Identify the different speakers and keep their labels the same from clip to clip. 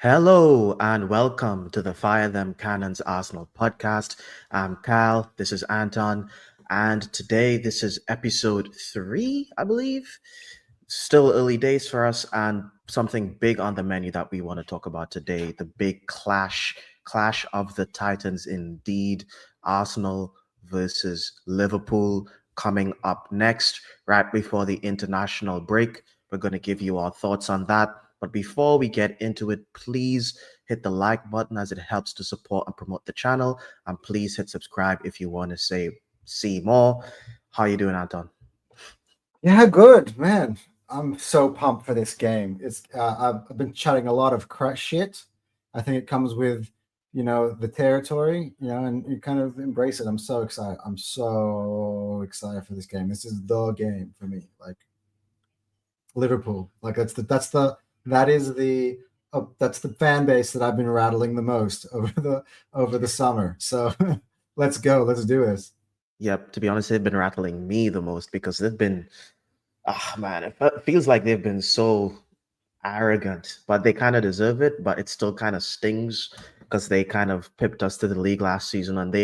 Speaker 1: Hello and welcome to the Fire Them Cannons Arsenal podcast. I'm Cal, this is Anton, and today this is episode 3, I believe. Still early days for us, and something big on the menu that we want to talk about today, the big clash of the Titans indeed. Arsenal versus Liverpool coming up next, right before the international break. We're going to give you our thoughts on that. But before we get into it, please hit the like button as it helps to support and promote the channel. And please hit subscribe if you want to see more. How you doing, Anton?
Speaker 2: Yeah, good man. I'm so pumped for this game. I've been chatting a lot of shit. I think it comes with the territory, and you kind of embrace it. I'm so excited. I'm so excited for this game. This is the game for me. Like Liverpool. Like that's the fan base that I've been rattling the most over the summer. So let's go. Let's do this.
Speaker 1: Yep, to be honest, they've been rattling me the most because they've been, man, it feels like they've been so arrogant, but they kind of deserve it. But it still kind of stings because they kind of pipped us to the league last season, and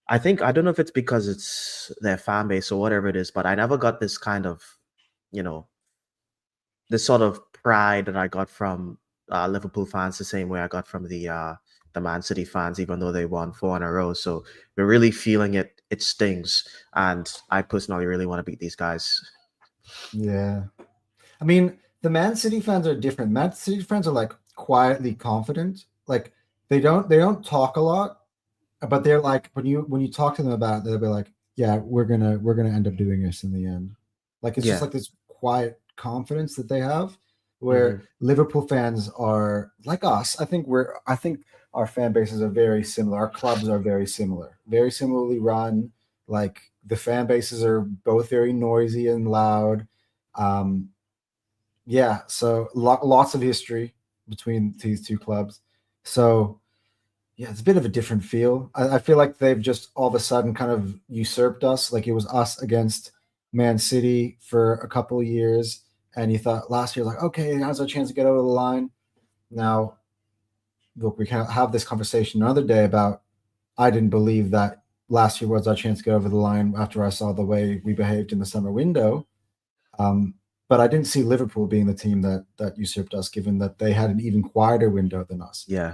Speaker 1: I think, I don't know if it's because it's their fan base or whatever it is, but I never got this kind of, you know, this sort of pride that I got from Liverpool fans, the same way I got from the Man City fans, even though they won 4 in a row. So we're really feeling it. It stings, and I personally really want to beat these guys.
Speaker 2: Yeah. I mean, the Man City fans are different. Man City fans are like quietly confident. Like they don't talk a lot, but they're like when you talk to them about it, they'll be like, "Yeah, we're gonna end up doing this in the end." Like it's just
Speaker 1: Yeah.
Speaker 2: like this quiet confidence that they have. Where
Speaker 1: Hmm.
Speaker 2: Liverpool fans are like us. I think our fan bases are very similar. Our clubs are very similarly run. Like the fan bases are both very noisy and loud. Um, yeah, so lots of history between these two clubs. So yeah, it's a bit of a different feel. I feel like they've just all of a sudden kind of usurped us. Like it was us against Man City for a couple of years, and you thought last year like, okay, now's our chance to get over the line. Now, look, we can have this conversation another day about. I didn't believe that last year was our chance to get over the line after I saw the way we behaved in the summer window. Um, but I didn't see Liverpool being the team that usurped us, given that they had an even quieter window than us.
Speaker 1: Yeah. Yeah.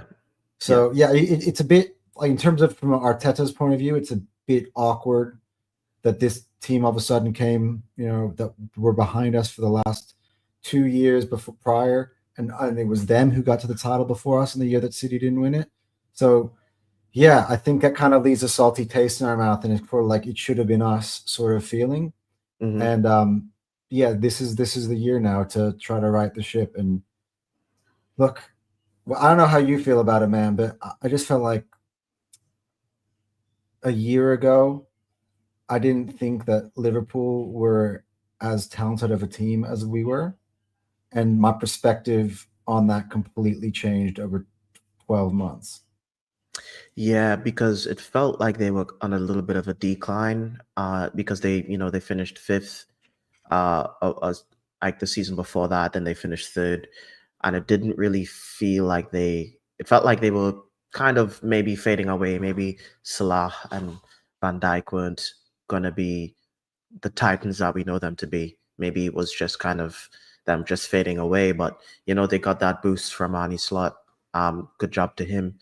Speaker 2: So yeah, it's a bit like in terms of from Arteta's point of view, it's a bit awkward that this team all of a sudden came, that were behind us for the last 2 years before prior, and it was them who got to the title before us in the year that City didn't win it. So yeah, I think that kind of leaves a salty taste in our mouth, and it's for like it should have been us sort of feeling.
Speaker 1: Hmm.
Speaker 2: And yeah, this is the year now to try to right the ship. And look, well, I don't know how you feel about it, man, but I just felt like a year ago, I didn't think that Liverpool were as talented of a team as we were, and my perspective on that completely changed over 12 months.
Speaker 1: Yeah, because it felt like they were on a little bit of a decline, because they finished fifth, like the season before that, then they finished third, and it didn't really feel like it felt like they were kind of maybe fading away. Maybe Salah and Van Dijk weren't gonna be the Titans that we know them to be. Maybe it was just kind of them just fading away, but they got that boost from Arnie Slot. Good job to him.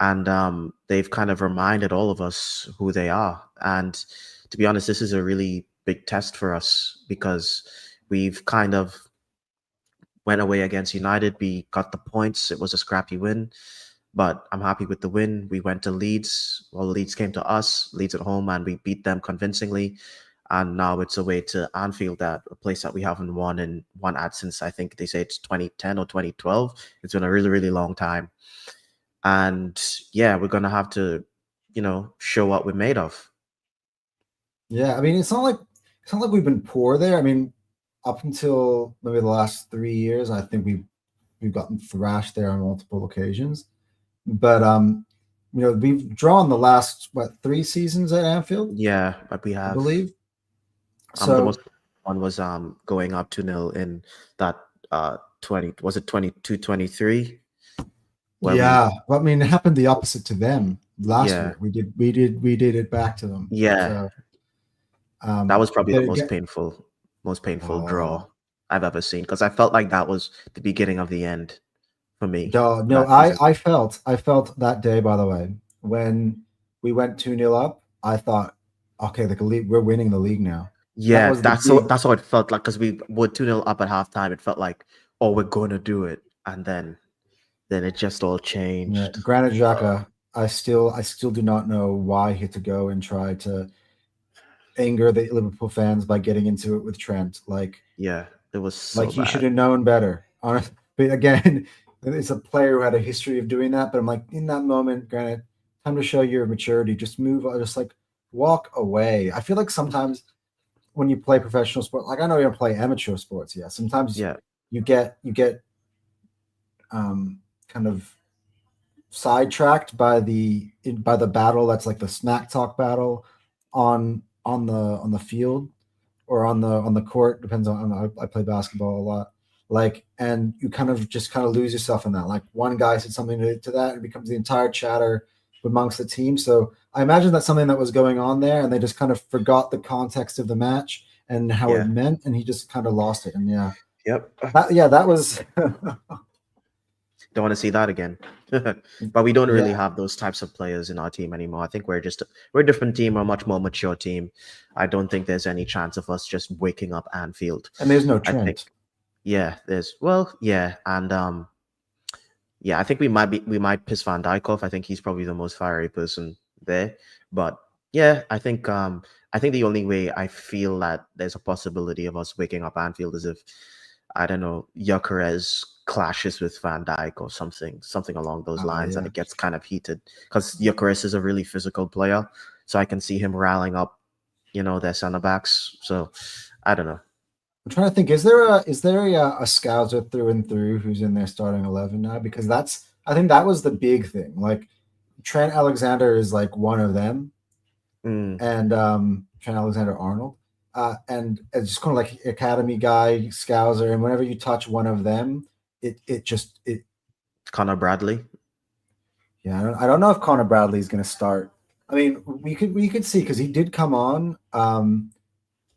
Speaker 1: And they've kind of reminded all of us who they are. And to be honest, this is a really big test for us because we've kind of went away against United. We got the points. It was a scrappy win, but I'm happy with the win. We went to Leeds. Well, Leeds came to us, Leeds at home, and we beat them convincingly. And now it's away to Anfield, that a place that we haven't won at since, I think they say it's 2010 or 2012. It's been a really, really long time. And yeah, we're gonna have to, show what we're made of.
Speaker 2: Yeah, I mean, it's not like we've been poor there. I mean, up until maybe the last 3 years, I think we've gotten thrashed there on multiple occasions. But we've drawn the last three seasons at Anfield,
Speaker 1: Yeah, but we
Speaker 2: I
Speaker 1: have
Speaker 2: believe.
Speaker 1: the
Speaker 2: So
Speaker 1: most one was going up 2-0 in that 20, was it 22, 23, where we,
Speaker 2: Yeah, well, I mean, it happened the opposite to them last
Speaker 1: yeah,
Speaker 2: year. We did it back to them.
Speaker 1: yeah,
Speaker 2: So,
Speaker 1: that was probably
Speaker 2: but
Speaker 1: the
Speaker 2: again,
Speaker 1: most painful draw
Speaker 2: oh
Speaker 1: I've ever seen because I felt like that was the beginning of the end for me
Speaker 2: no,
Speaker 1: for
Speaker 2: no,
Speaker 1: that season.
Speaker 2: I felt that day. By the way, when we went 2-0 up, I thought, okay, we're winning the league now. That
Speaker 1: Yeah,
Speaker 2: was the big.
Speaker 1: that's how it felt like because we were 2-0 up at halftime. It felt like, oh, we're gonna do it, and then it just all
Speaker 2: Yeah,
Speaker 1: changed.
Speaker 2: Granit
Speaker 1: Uh,
Speaker 2: Xhaka. I still do not know why he had to go and try to anger the Liverpool fans by getting into it with Trent.
Speaker 1: yeah, it was
Speaker 2: Like
Speaker 1: so
Speaker 2: he should
Speaker 1: bad.
Speaker 2: have known better. Honest, but again, it's a player who had a history of doing that. But I'm like, in that moment, Granit, time to show your maturity. Just move. Just like walk away. I feel like sometimes when you play professional sport, like I know you don't play amateur sports. Yeah, sometimes
Speaker 1: Yeah,
Speaker 2: you get kind of sidetracked by the battle that's like the smack talk battle on the field or on the court, depends on I play basketball a lot, like, and you kind of lose yourself in that. Like one guy said something to that, and it becomes the entire chatter amongst the team. So I imagine that's something that was going on there, and they just kind of forgot the context of the match and how it
Speaker 1: yeah,
Speaker 2: meant, and he just kind of lost it. And yeah,
Speaker 1: yep.
Speaker 2: that was
Speaker 1: Don't want to see that again. But we don't really
Speaker 2: yeah,
Speaker 1: have those types of players in our team anymore. I think we're a different team, we're a much more mature team. I don't think there's any chance of us just waking up Anfield.
Speaker 2: and there's no
Speaker 1: I think
Speaker 2: Trent.
Speaker 1: yeah, yeah, and yeah, I think we might piss Van Dijk off. I think he's probably the most fiery person there. But yeah, I think the only way I feel that there's a possibility of us waking up Anfield is if I don't know, Gyökeres clashes with Van Dijk or something along those
Speaker 2: Oh
Speaker 1: lines, and
Speaker 2: yeah.
Speaker 1: it gets kind of heated because Gyökeres is a really physical player, so I can see him rallying up, their center backs. So I don't know.
Speaker 2: I'm trying to think. Is there a scouser through and through who's in their starting 11 now? Because I think that was the big thing. Like Trent Alexander is like one of them,
Speaker 1: Mm,
Speaker 2: and Trent Alexander Arnold, and it's just kind of like academy guy scouser. And whenever you touch one of them, it just it
Speaker 1: Connor Bradley.
Speaker 2: yeah. I don't know if Connor Bradley is going to start. I mean, we could see because he did come on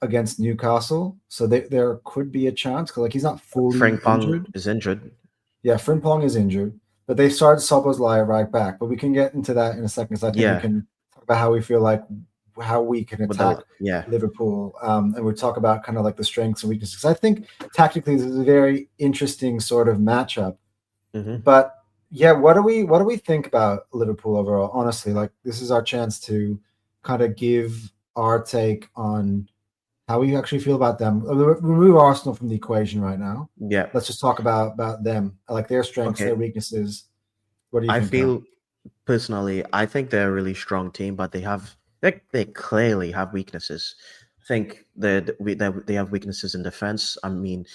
Speaker 2: against Newcastle, so there could be a chance because like he's not fully
Speaker 1: Frimpong
Speaker 2: injured.
Speaker 1: is injured.
Speaker 2: Yeah, Frimpong is injured, but they started Soboslai right back. But we can get into that in a second. So I think we
Speaker 1: Yeah,
Speaker 2: can talk about how we feel like how we can
Speaker 1: with
Speaker 2: attack
Speaker 1: yeah.
Speaker 2: Liverpool, and we'll talk about kind of like the strengths and weaknesses. I think tactically this is a very interesting sort of matchup.
Speaker 1: Hmm.
Speaker 2: But yeah, what do we think about Liverpool overall? Honestly, like this is our chance to kind of give our take on how we actually feel about them. Remove Arsenal from the equation right now.
Speaker 1: Yeah.
Speaker 2: Let's just talk about them, like their strengths, their
Speaker 1: Okay.
Speaker 2: weaknesses. What do you
Speaker 1: I
Speaker 2: think, Cal?
Speaker 1: feel personally, I think they're a really strong team, but they clearly have weaknesses. I think they have weaknesses in defense. I mean,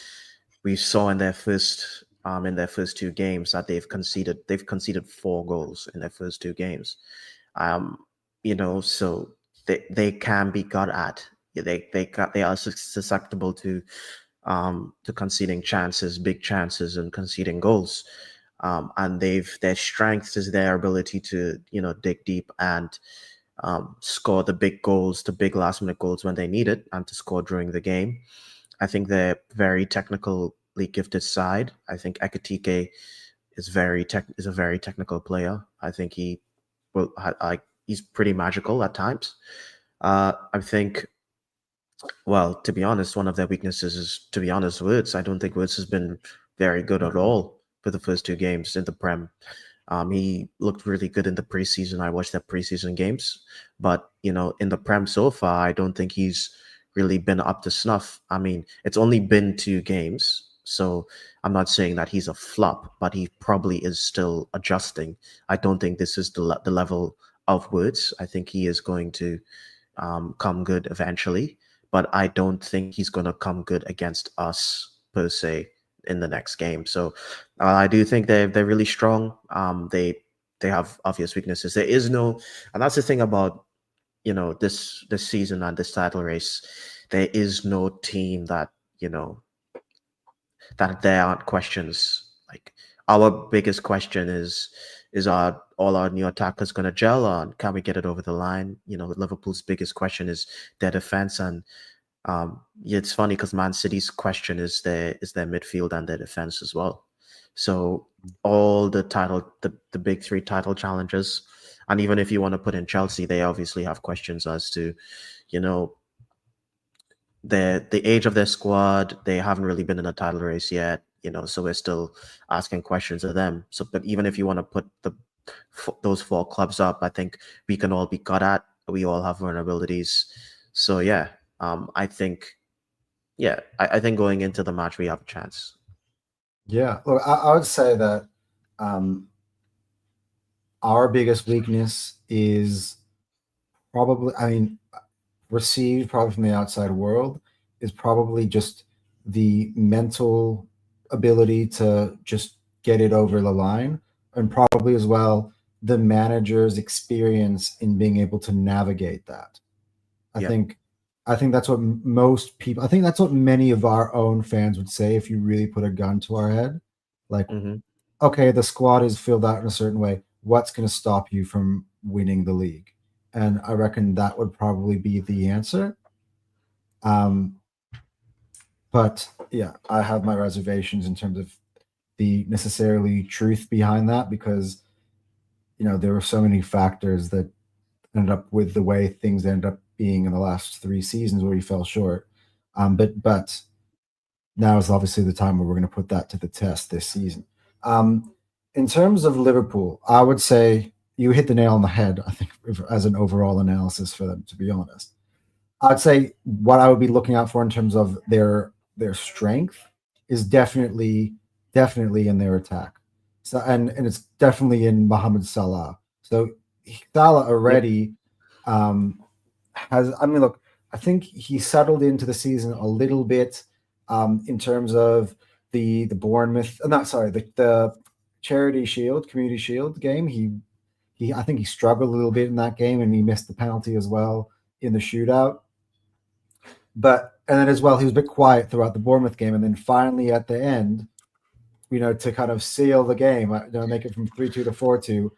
Speaker 1: we saw in their first two games that they've conceded 4 goals in their first two games. Um, so they can be got at. Yeah, they are susceptible to conceding chances, big chances, and conceding goals. And their strength is their ability to dig deep and score the big goals, the big last minute goals when they need it, and to score during the game. I think they're very technically gifted side. I think Ekatike is a very technical player. I think he's pretty magical at times. I think, well, to be honest, one of their weaknesses is, to be honest, Woods. I don't think Woods has been very good at all for the first two games in the Prem. He looked really good in the preseason. I watched their preseason games, but in the Prem so far, I don't think he's really been up to snuff. I mean, it's only been 2 games, so I'm not saying that he's a flop, but he probably is still adjusting. I don't think this is the level of Woods. I think he is going to come good eventually, but I don't think he's going to come good against us per se in the next game. So I do think they're really strong. They have obvious weaknesses. There is no, and that's the thing about this season and this title race. There is no team that you know that there aren't questions. Like our biggest question is our all our new attackers going to gel on? Can we get it over the line? Liverpool's biggest question is their defense, and yeah, it's funny because Man City's question is their midfield and their defense as well. So all the big three title challenges, and even if you want to put in Chelsea, they obviously have questions as to, you know, the age of their squad. They haven't really been in a title race yet, so we're still asking questions of them. So, but even if you want to put those four clubs up, I think we can all be good at. We all have vulnerabilities. So yeah, I think I think going into the match we have a chance.
Speaker 2: Yeah, look, I would say that um, our biggest weakness is probably, I mean, received probably from the outside world, is probably just the mental ability to just get it over the line, and probably as well the manager's experience in being able to navigate that. I
Speaker 1: Yep.
Speaker 2: think I think that's what most people, I think that's what many of our own fans would say if you really put a gun to our head. Like,
Speaker 1: Hmm.
Speaker 2: okay, the squad is filled out in a certain way. What's going to stop you from winning the league? And I reckon that would probably be the answer. Um, but yeah, I have my reservations in terms of the necessarily truth behind that, because there were so many factors that ended up with the way things ended up being in the last 3 seasons where he fell short. But now is obviously the time where we're going to put that to the test this season. Um, in terms of Liverpool, I would say you hit the nail on the head, I think, as an overall analysis for them, to be honest. I'd say what I would be looking out for in terms of their strength is definitely in their attack. So and it's definitely in Mohamed Salah. So Salah
Speaker 1: Yep.
Speaker 2: already um, has. I mean, look, I think he settled into the season a little bit in terms of the Bournemouth. Not sorry, the Charity Shield, Community Shield game. He I think he struggled a little bit in that game, and he missed the penalty as well in the shootout. But and then as well, he was a bit quiet throughout the Bournemouth game, and then finally at the end, to kind of seal the game, make it from 3-2 to 4-2,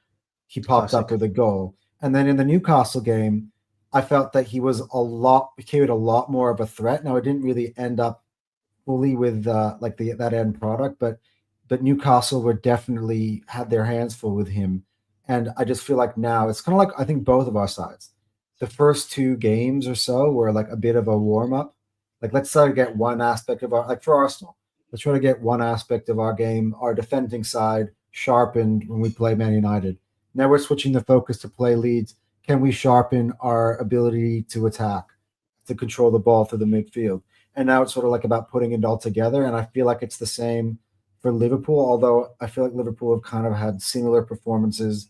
Speaker 2: he popped up
Speaker 1: Classic.
Speaker 2: with a goal. And then in the Newcastle game, I felt that he was became a lot more of a threat. Now it didn't really end up fully with like that end product, but Newcastle were definitely had their hands full with him, and I just feel like now it's kind of like I think both of our sides. The first two games or so were like a bit of a warm up. Like let's try to get one aspect of our like for Arsenal, let's try to get one aspect of our game, our defending side, sharpened when we play Man United. Now we're switching the focus to play Leeds. Can we sharpen our ability to attack, to control the ball through the midfield? And now it's sort of like about putting it all together. And I feel like it's the same for Liverpool, although I feel like Liverpool have kind of had similar performances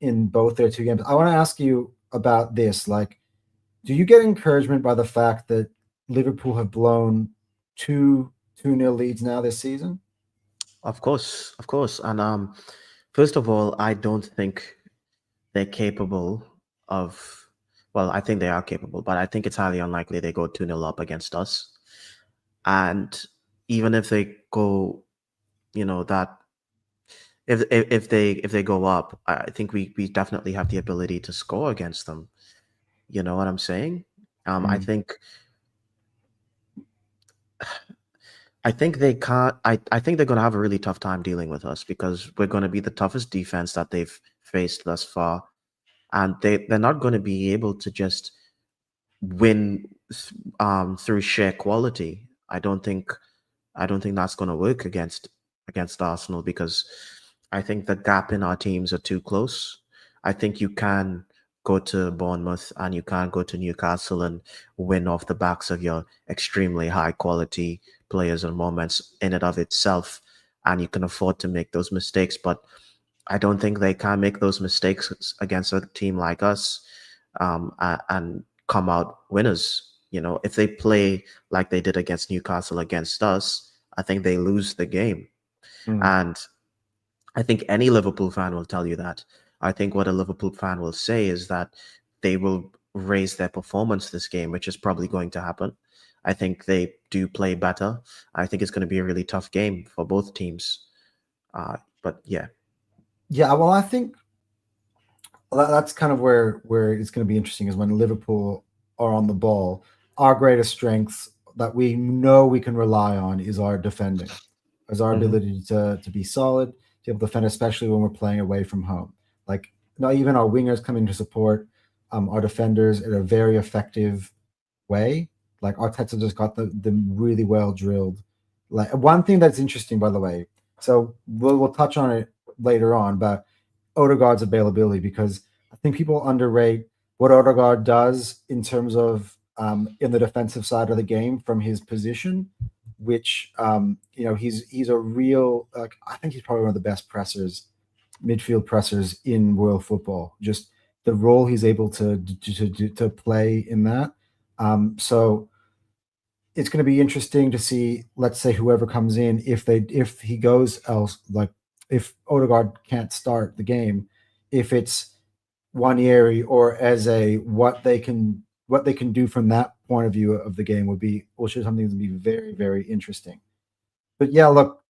Speaker 2: in both their two games. I want to ask you about this. Like, do you get encouragement by the fact that Liverpool have blown two nil leads now this season?
Speaker 1: Of course, of course. And first of all, I don't think they're capable of. Well, I think they are capable, but I think it's highly unlikely they go 2-0 up against us. And even if they go, that if they go up, I think we definitely have the ability to score against them. You know what I'm saying? I
Speaker 2: Mm,
Speaker 1: think I think they can't. I think they're going to have a really tough time dealing with us because we're going to be the toughest defense that they've faced thus far, and they're not going to be able to just win through sheer quality. I don't think that's going to work against Arsenal because I think the gap in our teams are too close. I think you can go to Bournemouth and you can go to Newcastle and win off the backs of your extremely high quality players and moments in and of itself, and you can afford to make those mistakes. But I don't think they can make those mistakes against a team like us, and come out winners. If they play like they did against Newcastle against us, I think they lose the game.
Speaker 2: mm,
Speaker 1: And I think any Liverpool fan will tell you that. I think what a Liverpool fan will say is that they will raise their performance this game, which is probably going to happen. I think they do play better. I think it's going to be a really tough game for both teams. But yeah.
Speaker 2: Yeah, well, I think that's kind of where it's going to be interesting is when Liverpool are on the ball. Our greatest strengths that we know we can rely on is our defending, is our
Speaker 1: Hmm.
Speaker 2: ability to be solid, to be able to defend, especially when we're playing away from home. Like not even our wingers come in to support our defenders in a very effective way. Like Arteta just got them really well drilled. Like one thing that's interesting, by the way. So we'll touch on it later on, but Odegaard's availability because I think people underrate what Odegaard does in terms of in the defensive side of the game from his position, which he's a real I think he's probably one of the best pressers, midfield pressers in world football. Just the role he's able to play in that. So it's going to be interesting to see. Let's say whoever comes in, if he goes else, like if Odegaard can't start the game, if it's Wanieri or Eze, what they can do from that point of view of the game will show something to be very very interesting. But yeah, look,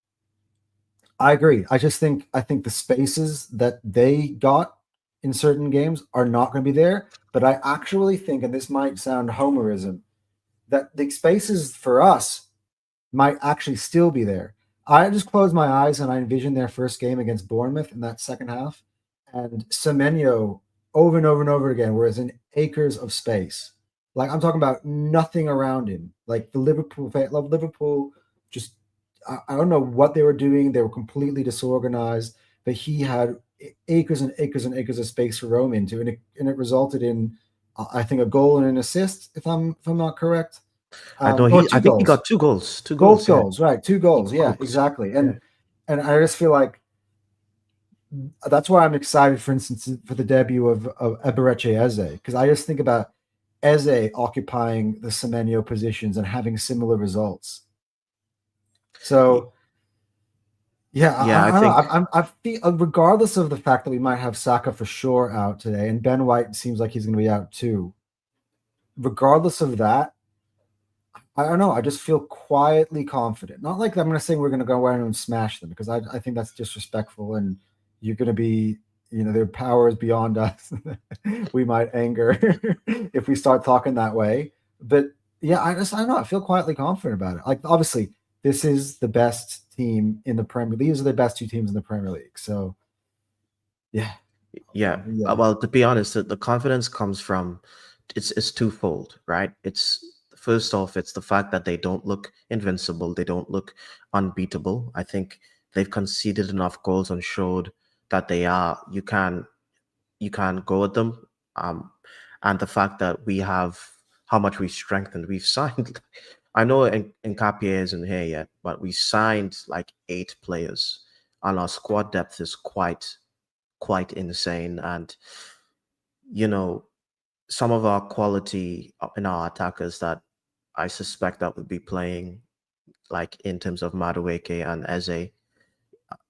Speaker 2: I agree. I think the spaces that they got in certain games are not going to be there. But I actually think, and this might sound homerism, that the spaces for us might actually still be there. I just closed my eyes and I envisioned their first game against Bournemouth in that second half, and Semenyo over and over and over again, whereas in acres of space. Like I'm talking about nothing around him. Like the Liverpool just I don't know what they were doing. They were completely disorganized, but he had acres and acres and acres of space to roam into, and it resulted in I think a goal and an assist, if I'm not correct,
Speaker 1: I know
Speaker 2: or
Speaker 1: I
Speaker 2: two
Speaker 1: think he
Speaker 2: goals.
Speaker 1: got two goals. Two
Speaker 2: Both
Speaker 1: goals, yeah.
Speaker 2: goals, right? Two
Speaker 1: He
Speaker 2: goals, yeah,
Speaker 1: cooked.
Speaker 2: exactly.
Speaker 1: Yeah.
Speaker 2: And I just feel like that's why I'm excited, for instance, for the debut of Eberechi Eze, because I just think about Eze occupying the Semenyo positions and having similar results.
Speaker 1: Y-
Speaker 2: So yeah,
Speaker 1: Yeah, I
Speaker 2: I don't know.
Speaker 1: think
Speaker 2: I feel regardless of the fact that we might have Saka for sure out today, and Ben White seems like he's going to be out too. Regardless of that, I don't know. I just feel quietly confident. Not like I'm going to say we're going to go around and smash them because I think that's disrespectful and you're going to be, their power is beyond us. We might anger if we start talking that way. But yeah, I don't know. I feel quietly confident about it. Like, obviously, this is the best team in the Premier League. These are the best two teams in the Premier League. So, yeah.
Speaker 1: yeah.
Speaker 2: Yeah.
Speaker 1: Well, to be honest, the confidence comes from it's twofold, right? It's first off, it's the fact that they don't look invincible, they don't look unbeatable. I think they've conceded enough goals and showed that they are. You can go at them. Um, and the fact that we have how much we strengthened, we've signed. I know Nkapie isn't here yet, but we signed like 8 players, and our squad depth is quite insane. And you know, some of our quality in our attackers that I suspect that would be playing, like in terms of Madueke and Eze,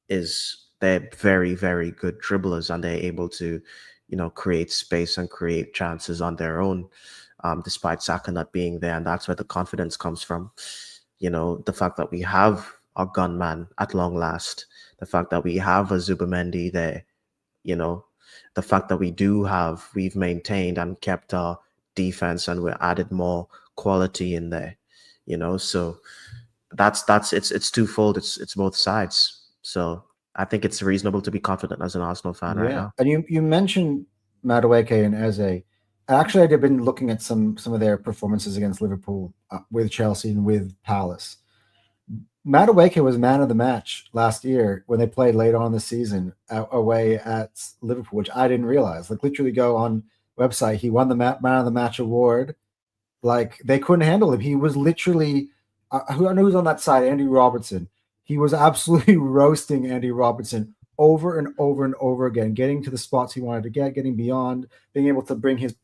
Speaker 1: is they're very, very good dribblers and they're able to, create space and create chances on their own, despite Saka not being there. And that's where the confidence comes from. The fact that we have our gunman at long last, the fact that we have a Zubamendi there, you know, the fact that we've maintained and kept our defense and we added more quality in there, so it's twofold. It's both sides. So I think it's reasonable to be confident as an Arsenal fan right
Speaker 2: Yeah.
Speaker 1: now.
Speaker 2: And you mentioned Madueke and Eze. Actually, I've been looking at some of their performances against Liverpool with Chelsea and with Palace. Madueke was man of the match last year when they played late on the season away at Liverpool, which I didn't realize. Like literally go on website, he won the man of the match award. Like they couldn't handle him. He was literally, who I know who's on that side, Andy Robertson. He was absolutely roasting Andy Robertson over and over and over again, getting to the spots he wanted to get, getting beyond, being able to bring his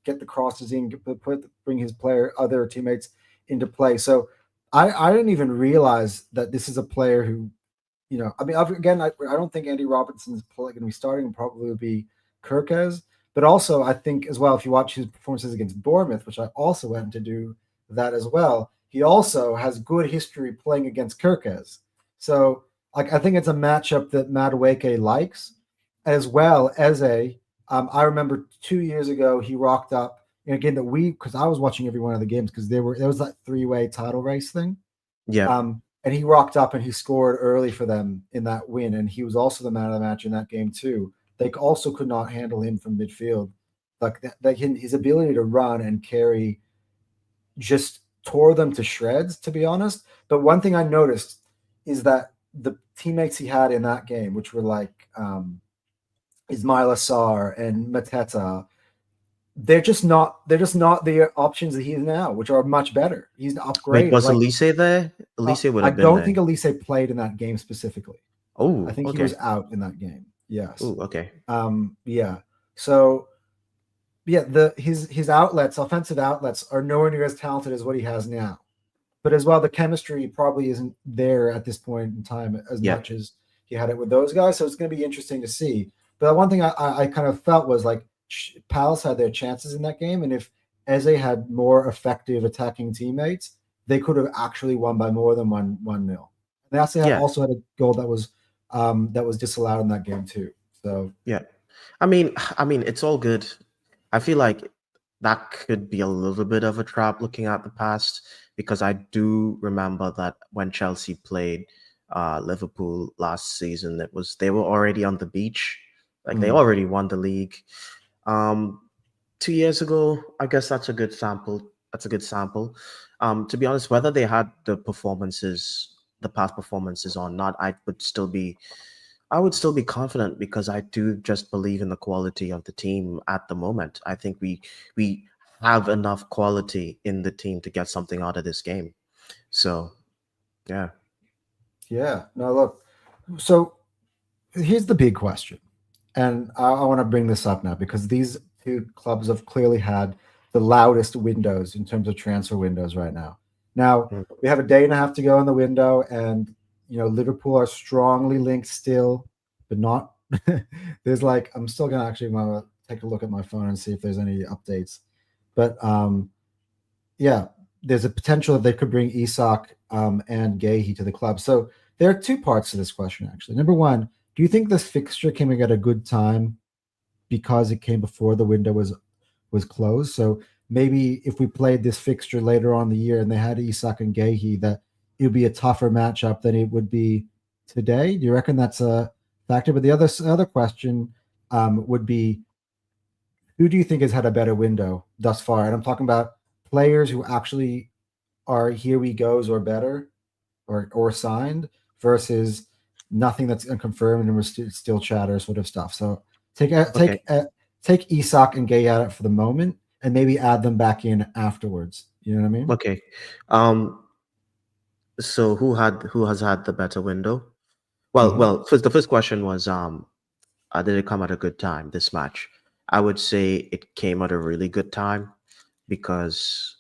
Speaker 2: get the crosses in, bring his other teammates into play. So I didn't even realize that this is a player who, I mean, again, I don't think Andy Robertson's going to be starting. Probably would be Kirkes. But also, I think as well, if you watch his performances against Bournemouth, which I also went to do that as well. He also has good history playing against Kirkez. So like I think it's a matchup that Madueke likes, as well as a. I remember 2 years ago he rocked up in a game that because I was watching every one of the games because there was that three-way title race thing.
Speaker 1: Yep.
Speaker 2: And he rocked up and he scored early for them in that win, and he was also the man of the match in that game too. They also could not handle him from midfield. Like his ability to run and carry just tore them to shreds, to be honest. But one thing I noticed is that the teammates he had in that game, which were like Ismail Assar and Mateta, they're just not the options that he is now, which are much better. He's
Speaker 1: Wait,
Speaker 2: upgraded.
Speaker 1: was
Speaker 2: Like
Speaker 1: Elise there? Elise would
Speaker 2: I
Speaker 1: have been
Speaker 2: don't think
Speaker 1: there.
Speaker 2: Elise played in that game specifically. I
Speaker 1: Oh,
Speaker 2: think he was
Speaker 1: okay.
Speaker 2: out in that game. Yes.
Speaker 1: Oh, okay.
Speaker 2: Yeah. So yeah, his outlets, offensive outlets, are nowhere near as talented as what he has now. But as well, the chemistry probably isn't there at this point in time as much
Speaker 1: Yep.
Speaker 2: as he had it with those guys. So it's going to be interesting to see. But one thing I kind of felt was like Palace had their chances in that game, and if Eze had more effective attacking teammates, they could have actually won by more than 1-0. They
Speaker 1: Yeah.
Speaker 2: also had a goal that was disallowed in that game too. So
Speaker 1: Yeah. I mean, it's all good. I feel like that could be a little bit of a trap looking at the past because I do remember that when Chelsea played Liverpool last season, they were already on the beach, like they
Speaker 2: mm,
Speaker 1: already won the league. Um, 2 years ago, I guess that's a good sample. That's a good sample. To be honest, whether they had the past performances or not, I would still be confident because I do just believe in the quality of the team at the moment. I think we have enough quality in the team to get something out of this game. So yeah.
Speaker 2: yeah, no, look. So here's the big question, and I want to bring this up now because these two clubs have clearly had the loudest windows in terms of transfer windows right now. Now
Speaker 1: Mm.
Speaker 2: we have a day and a half to go in the window, and Liverpool are strongly linked still, but not. There's like I'm still gonna actually want to take a look at my phone and see if there's any updates, but yeah, there's a potential that they could bring Isak and Gahey to the club. So there are two parts to this question, actually. Number one, do you think this fixture came at a good time because it came before the window was closed? So maybe if we played this fixture later on in the year and they had Isak and Gahey, that it would be a tougher matchup than it would be today. Do you reckon that's a factor? But the other question would be, who do you think has had a better window thus far? And I'm talking about players who actually are here we goes or better or signed versus nothing that's unconfirmed and we're still chatter sort of stuff. So take
Speaker 1: Okay.
Speaker 2: take Isak and Gay at it for the moment and maybe add them back in afterwards. You know what I mean?
Speaker 1: Okay. Um. So who has had the better window?
Speaker 2: Mm-hmm.
Speaker 1: First the first question was did it come at a good time, this match? I would say it came at a really good time because,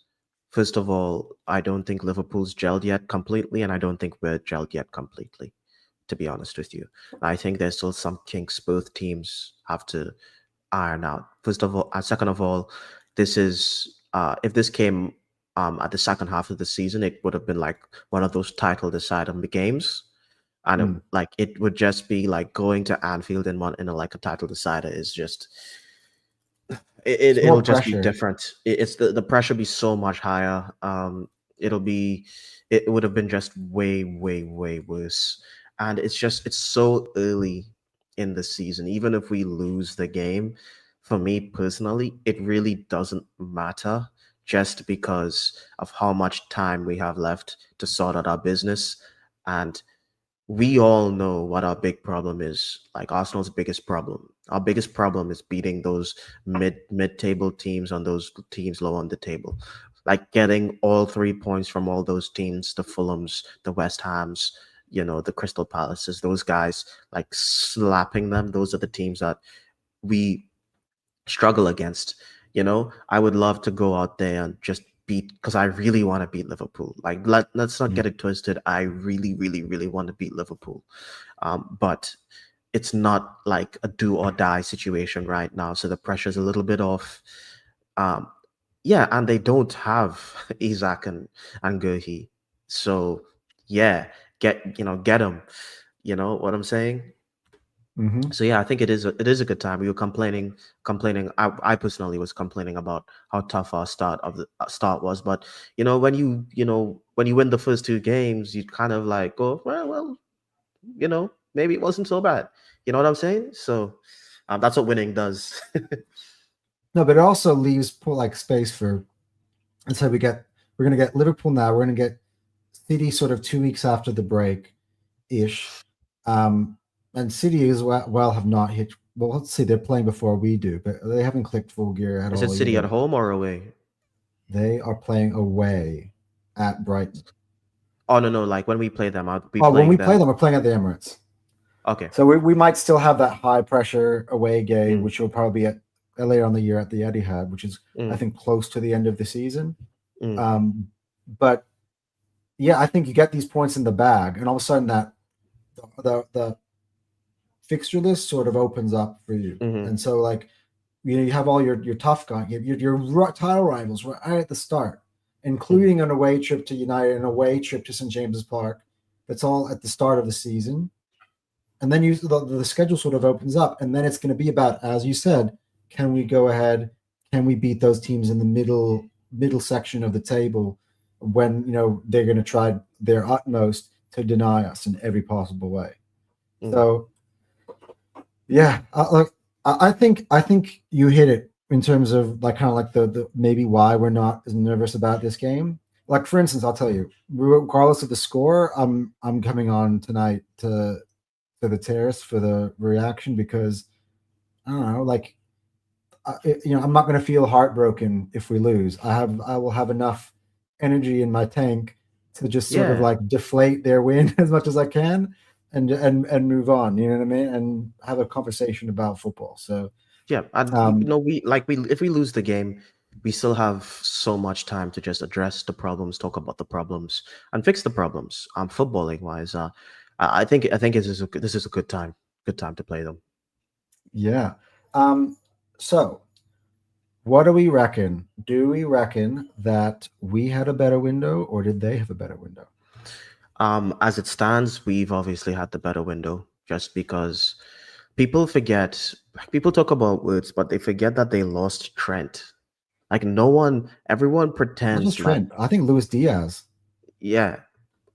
Speaker 1: first of all, I don't think Liverpool's gelled yet completely, and I don't think we're gelled yet completely, to be honest with you. I think there's still some kinks both teams have to iron out. First of all, second of all, this is if this came at the second half of the season, it would have been like one of those title deciding games, and
Speaker 2: Mm.
Speaker 1: it would just be like going to Anfield in like a title decider is just
Speaker 2: It's
Speaker 1: it'll
Speaker 2: more
Speaker 1: just be
Speaker 2: pressure.
Speaker 1: different. It's the pressure be so much higher. It'll be it would have been just way worse. And it's so early in the season. Even if we lose the game, for me personally, it really doesn't matter just because of how much time we have left to sort out our business. And we all know what our big problem is. Like Arsenal's biggest problem. Our biggest problem is beating those mid table teams on those teams low on the table. Like getting all 3 points from all those teams, the Fulhams, the West Hams, the Crystal Palaces, those guys, like slapping them. Those are the teams that we struggle against. I would love to go out there and just beat because I really want to beat Liverpool. Like let's not
Speaker 2: Mm.
Speaker 1: get it twisted. I really want to beat Liverpool. But it's not like a do or die situation right now. So the pressure's a little bit off. Um, yeah, and they don't have Isaac and Gurhi. So yeah, get them. You know what I'm saying?
Speaker 2: Hmm.
Speaker 1: So yeah, I think it is a good time. We were complaining. I personally was complaining about how tough our start was, but when you win the first two games, you kind of like go, well, maybe it wasn't so bad. You know what I'm saying? So that's what winning does.
Speaker 2: No, but it also leaves like space for. And so we're going to get Liverpool now. We're going to get City sort of 2 weeks after the break ish. Um, and City as well have not hit. Well, let's see. They're playing before we do, but they haven't clicked full gear at
Speaker 1: Is it
Speaker 2: all
Speaker 1: City at
Speaker 2: either.
Speaker 1: home or away?
Speaker 2: They are playing away at Brighton.
Speaker 1: Oh no, like when we play them, I'll be
Speaker 2: Oh, when we
Speaker 1: playing
Speaker 2: play
Speaker 1: them.
Speaker 2: them, we're playing at the Emirates.
Speaker 1: Okay.
Speaker 2: So we might still have that high pressure away game,
Speaker 1: Mm,
Speaker 2: which will probably be at later on the year at the Etihad, which is I
Speaker 1: mm,
Speaker 2: think close to the end of the season.
Speaker 1: mm,
Speaker 2: But yeah, I think you get these points in the bag, and all of a sudden that the fixture list sort of opens up for you.
Speaker 1: mm,
Speaker 2: And so like you have all your tough guys, your title rivals right at the start,
Speaker 1: mm,
Speaker 2: including an away trip to United, an away trip to St James's Park. That's all at the start of the season, and then the schedule sort of opens up, and then it's going to be about, as you said, can we go ahead, can we beat those teams in the middle section of the table when they're going to try their utmost to deny us in every possible way.
Speaker 1: mm.
Speaker 2: So yeah, I think you hit it in terms of like kind of like the maybe why we're not as nervous about this game. Like for instance, I'll tell you, regardless of the score, I'm coming on tonight to the terrace for the reaction because I don't know, like I'm not going to feel heartbroken if we lose. I will have enough energy in my tank to just sort of
Speaker 1: Yeah,
Speaker 2: like deflate their win as much as I can and move on. You know what I mean? And have a conversation about football. So
Speaker 1: yeah, and
Speaker 2: um,
Speaker 1: we if we lose the game, we still have so much time to just address the problems, talk about the problems, and fix the problems. Footballing wise, I think this is a good time to play them.
Speaker 2: yeah. Um, so what do we reckon? Do we reckon that we had a better window or did they have a better window?
Speaker 1: As it stands, we've obviously had the better window, just because people forget, people talk about words, but they forget that they lost Trent. Like everyone
Speaker 2: Not just
Speaker 1: pretends like,
Speaker 2: Trent. I think Luis Diaz.
Speaker 1: yeah,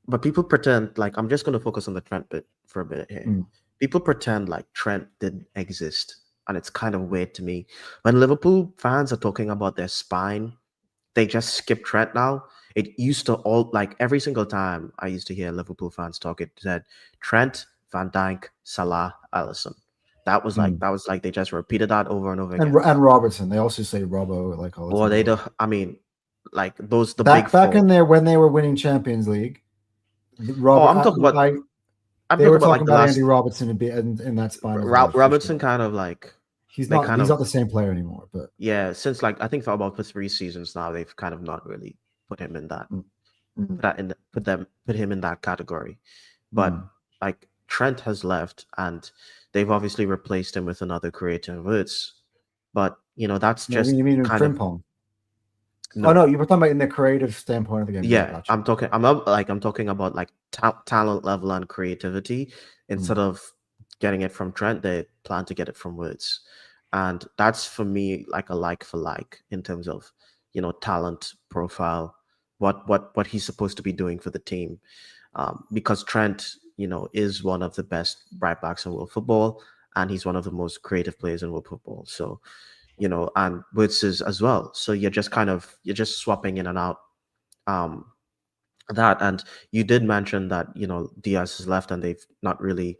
Speaker 1: but people pretend like, I'm just going to focus on the Trent bit for a bit here.
Speaker 2: Mm.
Speaker 1: People pretend like Trent didn't exist. And it's kind of weird to me. When Liverpool fans are talking about their spine, they just skip Trent now. It used to all like every single time I used to hear Liverpool fans talk, it said Trent, Van Dijk, Salah, Allison.
Speaker 2: Mm.
Speaker 1: That was like they just repeated that over and over
Speaker 2: And
Speaker 1: again.
Speaker 2: and Robertson. They also say Robbo like all the
Speaker 1: Or they
Speaker 2: time.
Speaker 1: do, I mean, like those the big
Speaker 2: Back
Speaker 1: four.
Speaker 2: in there when they were winning Champions League,
Speaker 1: Oh,
Speaker 2: Robert,
Speaker 1: I'm
Speaker 2: they
Speaker 1: talking
Speaker 2: were
Speaker 1: about
Speaker 2: talking
Speaker 1: like the
Speaker 2: about Andy
Speaker 1: last
Speaker 2: Robertson in that spine as well for
Speaker 1: Robertson
Speaker 2: sure.
Speaker 1: kind of like
Speaker 2: He's
Speaker 1: they
Speaker 2: not
Speaker 1: kind
Speaker 2: he's
Speaker 1: of,
Speaker 2: not the same player anymore, but
Speaker 1: yeah, since like I think for about for 3 seasons now, they've kind of not really put him in that
Speaker 2: mm, mm,
Speaker 1: put him in that category. But
Speaker 2: mm.
Speaker 1: like Trent has left, and they've obviously replaced him with another creator in Woods. But that's
Speaker 2: No,
Speaker 1: just
Speaker 2: you mean in
Speaker 1: kind of
Speaker 2: Frimpong? Oh
Speaker 1: no.
Speaker 2: no, you were talking about in the creative standpoint of the game. Yeah,
Speaker 1: Yeah,
Speaker 2: gotcha.
Speaker 1: I'm talking about like talent level and creativity.
Speaker 2: Mm.
Speaker 1: Instead of getting it from Trent, they plan to get it from Woods, and that's for me like a like for like in terms of talent profile, what he's supposed to be doing for the team, because Trent is one of the best right backs in world football, and he's one of the most creative players in world football. So and Woods is as well. So you're just swapping in and out, um that. And you did mention that Diaz has left, and they've not really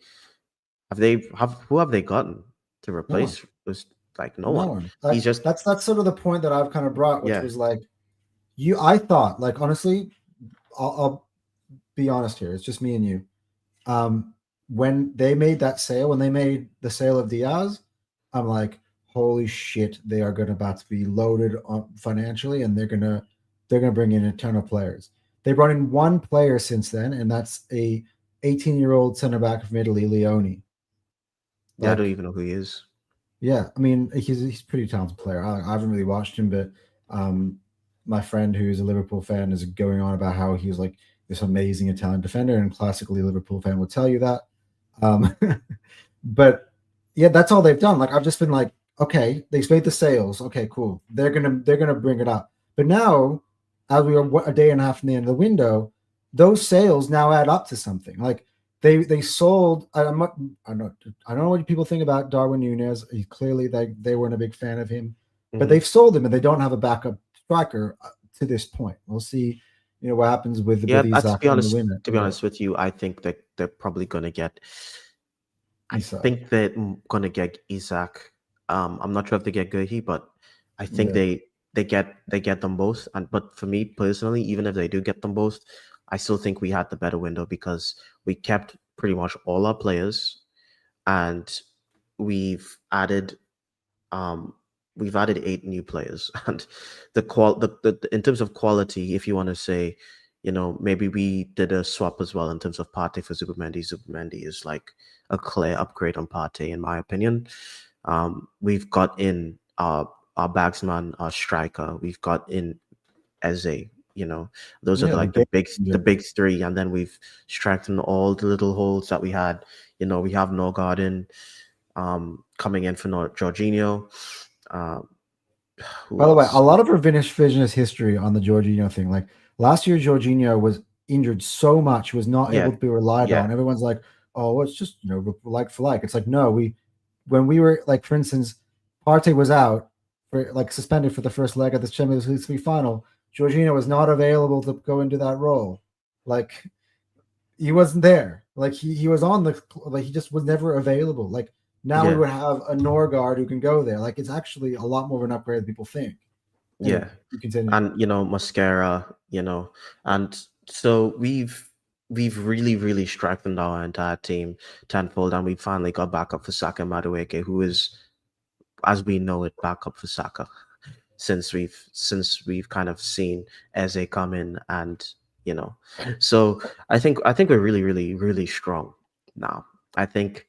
Speaker 1: have who have they gotten to
Speaker 2: No one,
Speaker 1: replace this? Like no
Speaker 2: no
Speaker 1: one.
Speaker 2: one.
Speaker 1: He's just
Speaker 2: That's sort of the point that I've kind of brought, which
Speaker 1: yeah.
Speaker 2: was like I thought like honestly, I'll be honest here. It's just me and you. Um, when they made that sale, when they made the sale of Diaz, I'm like, holy shit, they are going about to be loaded on financially, and they're gonna bring in a ton of players. They brought in one player since then, and that's a 18-year-old center back from Italy, Leone.
Speaker 1: Yeah, I don't
Speaker 2: Like,
Speaker 1: even know who he is.
Speaker 2: yeah, I mean, he's a pretty talented player. I haven't really watched him, but Um, my friend who's a Liverpool fan is going on about how he's like this amazing Italian defender, and classically Liverpool fan will tell you that. Um, but yeah, that's all they've done. Like I've just been like, okay, they've made the sales. Okay, cool. They're gonna bring it up. But now, as we are a day and a half from the end of the window, those sales now add up to something. Like they sold. I don't know what people think about Darwin Nunez. Clearly, they weren't a big fan of him, but
Speaker 1: Mhm.
Speaker 2: they've sold him, and they don't have a backup striker to this point. We'll see. What happens
Speaker 1: Yeah,
Speaker 2: with Isaac in the winter.
Speaker 1: to be honest with you, I think that they're probably gonna get. I
Speaker 2: Isak.
Speaker 1: think they're gonna get Isaac. I'm not sure if they get Gurhi, but I think
Speaker 2: Yeah.
Speaker 1: they get them both. And but for me personally, even if they do get them both, I still think we had the better window because we kept pretty much all our players, and we've added um we've added 8 new players. And in terms of quality, if you want to say, maybe we did a swap as well in terms of Partey for Zubimendi is like a clear upgrade on Partey in my opinion. We've got in our bagsman, our striker, we've got in Eze. Those are
Speaker 2: Yeah, the
Speaker 1: like
Speaker 2: game
Speaker 1: the
Speaker 2: changer.
Speaker 1: big three, and then we've strengthened all the little holes that we had. We have Norgard in, coming in for Jorginho. Um,
Speaker 2: By
Speaker 1: who
Speaker 2: the way, a
Speaker 1: else?
Speaker 2: lot of revisionist history on the Jorginho thing. Like last year, Jorginho was injured so much, he was not able
Speaker 1: Yeah,
Speaker 2: to be relied
Speaker 1: yeah,
Speaker 2: on. Everyone's like, "Oh, well, it's just like for like." It's like no, when we were like, for instance, Partey was out for like suspended for the first leg of the Champions League semi-final. Jorginho was not available to go into that role. Like he wasn't there. Like he was on the like he just was never available. Like now we
Speaker 1: yeah,
Speaker 2: would have a Norgard who can go there. Like it's actually a lot more of an upgrade than people think. Anyway,
Speaker 1: yeah.
Speaker 2: you continue.
Speaker 1: And mascara, and so we've really, really strengthened our entire team tenfold, and we finally got backup for Saka Madueke, who is, as we know it, backup for Saka since we've kind of seen Eze come in, and you know, so I think we're really, really, really strong now. I think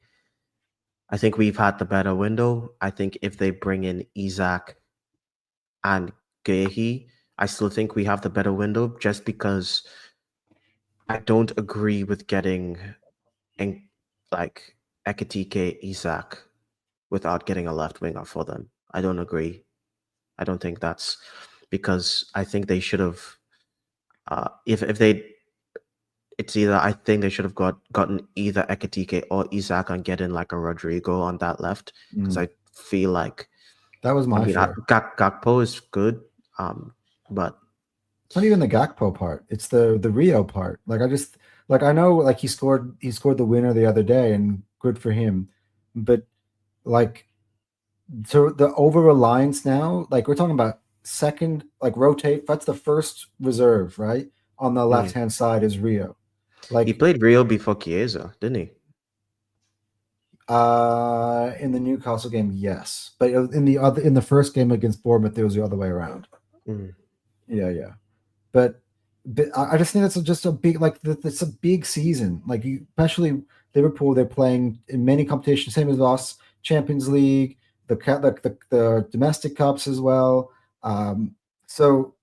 Speaker 1: I think we've had the better window. I think if they bring in Isaac and Gehi, I still think we have the better window just because I don't agree with getting in, like Ekatike Isaac without getting a left winger for them. I don't agree. I don't think that's because I think they should have. If they, it's either I think they should have gotten either Ekatike or Isaac and get in like a Rodrigo on that left because
Speaker 2: Mm,
Speaker 1: I feel like
Speaker 2: that was
Speaker 1: I
Speaker 2: my
Speaker 1: mean
Speaker 2: fear.
Speaker 1: Gakpo is good, but
Speaker 2: It's not even the Gakpo part. It's the Rio part. Like I just like I know like he scored the winner the other day and good for him. But like so the over reliance now, like we're talking about second, like rotate. That's the first reserve, right? On the left
Speaker 1: mm,
Speaker 2: hand side is Rio.
Speaker 1: he
Speaker 2: Like
Speaker 1: played Rio before Chiesa, didn't he?
Speaker 2: in the Newcastle game, yes, but in the first game against Bournemouth, it was the other way around.
Speaker 1: Mm,
Speaker 2: Yeah, yeah. But I just think that's just a big like it's a big season. Like especially Liverpool, they're playing in many competitions, same as us, Champions League, the domestic cups as well. Um, so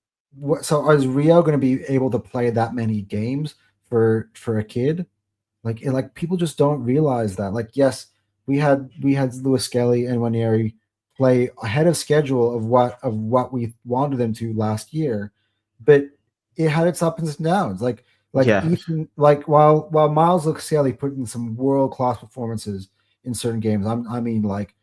Speaker 2: so is Rio going to be able to play that many games for a kid? Like people just don't realize that. Like yes, we had Lewis Skelly and Wanieri play ahead of schedule of what we wanted them to last year, but it had its ups and downs. Like
Speaker 1: yeah,
Speaker 2: Ethan, like while Miles Skelly put in some world class performances in certain games, I mean like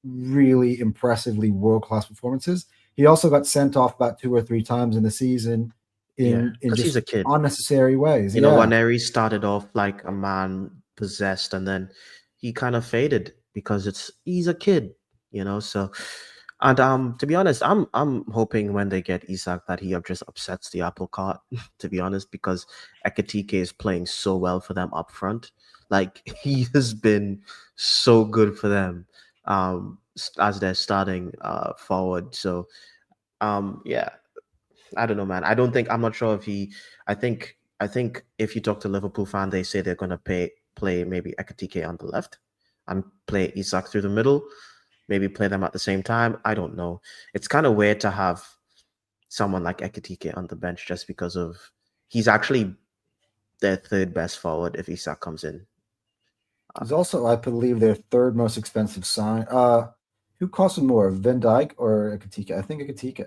Speaker 2: really impressively world class performances. He also got sent off about 2 or 3 times in the season
Speaker 1: yeah,
Speaker 2: in
Speaker 1: because he's
Speaker 2: just
Speaker 1: a kid.
Speaker 2: unnecessary ways. Yeah.
Speaker 1: Waneri started off like a man possessed, and then he kind of faded because he's a kid. So, and to be honest, I'm hoping when they get Isak that he just upsets the apple cart. To be honest, because Ekatike is playing so well for them up front, like he has been so good for them, as their starting forward. So, yeah, I don't know, man. I'm not sure if he. I think if you talk to Liverpool fan, they say they're gonna play maybe Ekatike on the left and play Isak through the middle. Maybe play them at the same time. I don't know. It's kind of weird to have. someone like Ekitike on the bench just because of he's actually their third best forward if Isak comes in.
Speaker 2: He's also, I believe, their third most expensive sign. Who costed more, Van Dijk or Ekitike? I think Ekitike.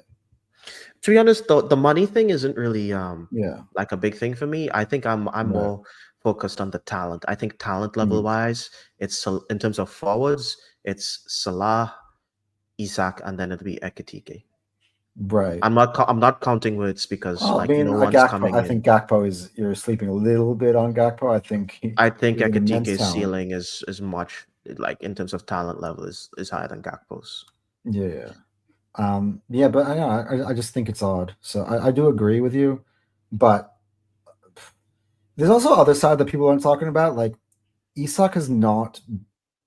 Speaker 1: To be honest, the money thing isn't really
Speaker 2: Yeah,
Speaker 1: like a big thing for me. I think I'm
Speaker 2: right,
Speaker 1: more focused on the talent. I think talent level
Speaker 2: mm,
Speaker 1: wise, in terms of forwards, it's Salah, Isak, and then it'll be Ekitike.
Speaker 2: right.
Speaker 1: I'm not counting words because
Speaker 2: Oh, I
Speaker 1: like
Speaker 2: mean,
Speaker 1: no one's
Speaker 2: Gakpo.
Speaker 1: coming
Speaker 2: I
Speaker 1: in.
Speaker 2: think Gakpo is you're sleeping a little bit on Gakpo. I think
Speaker 1: I think
Speaker 2: he's an immense
Speaker 1: Ekitike's
Speaker 2: talent.
Speaker 1: ceiling is much like in terms of talent level is higher than Gakpo's.
Speaker 2: Yeah, yeah. Yeah, but I just think it's odd. So I do agree with you, but there's also other side that people aren't talking about. Like Isak has not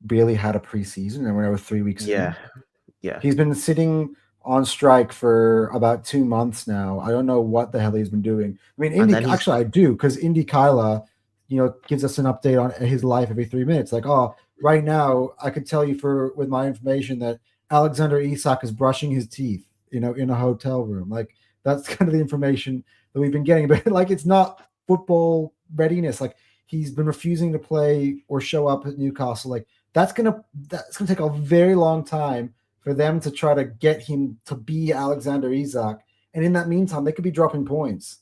Speaker 2: really had a preseason, and we're now 3 weeks
Speaker 1: Yeah,
Speaker 2: in.
Speaker 1: yeah.
Speaker 2: He's been sitting on strike for about 2 months now. I don't know what the hell he's been doing. I mean,
Speaker 1: And
Speaker 2: Indy,
Speaker 1: then he's
Speaker 2: actually, I do, because Indy Kyla, gives us an update on his life every 3 minutes. Like, oh, right now, I could tell you with my information that Alexander Isak is brushing his teeth, in a hotel room. Like, that's kind of the information that we've been getting. But like, it's not football readiness. Like, he's been refusing to play or show up at Newcastle. Like, that's gonna take a very long time for them to try to get him to be Alexander Isak. And in that meantime, they could be dropping points.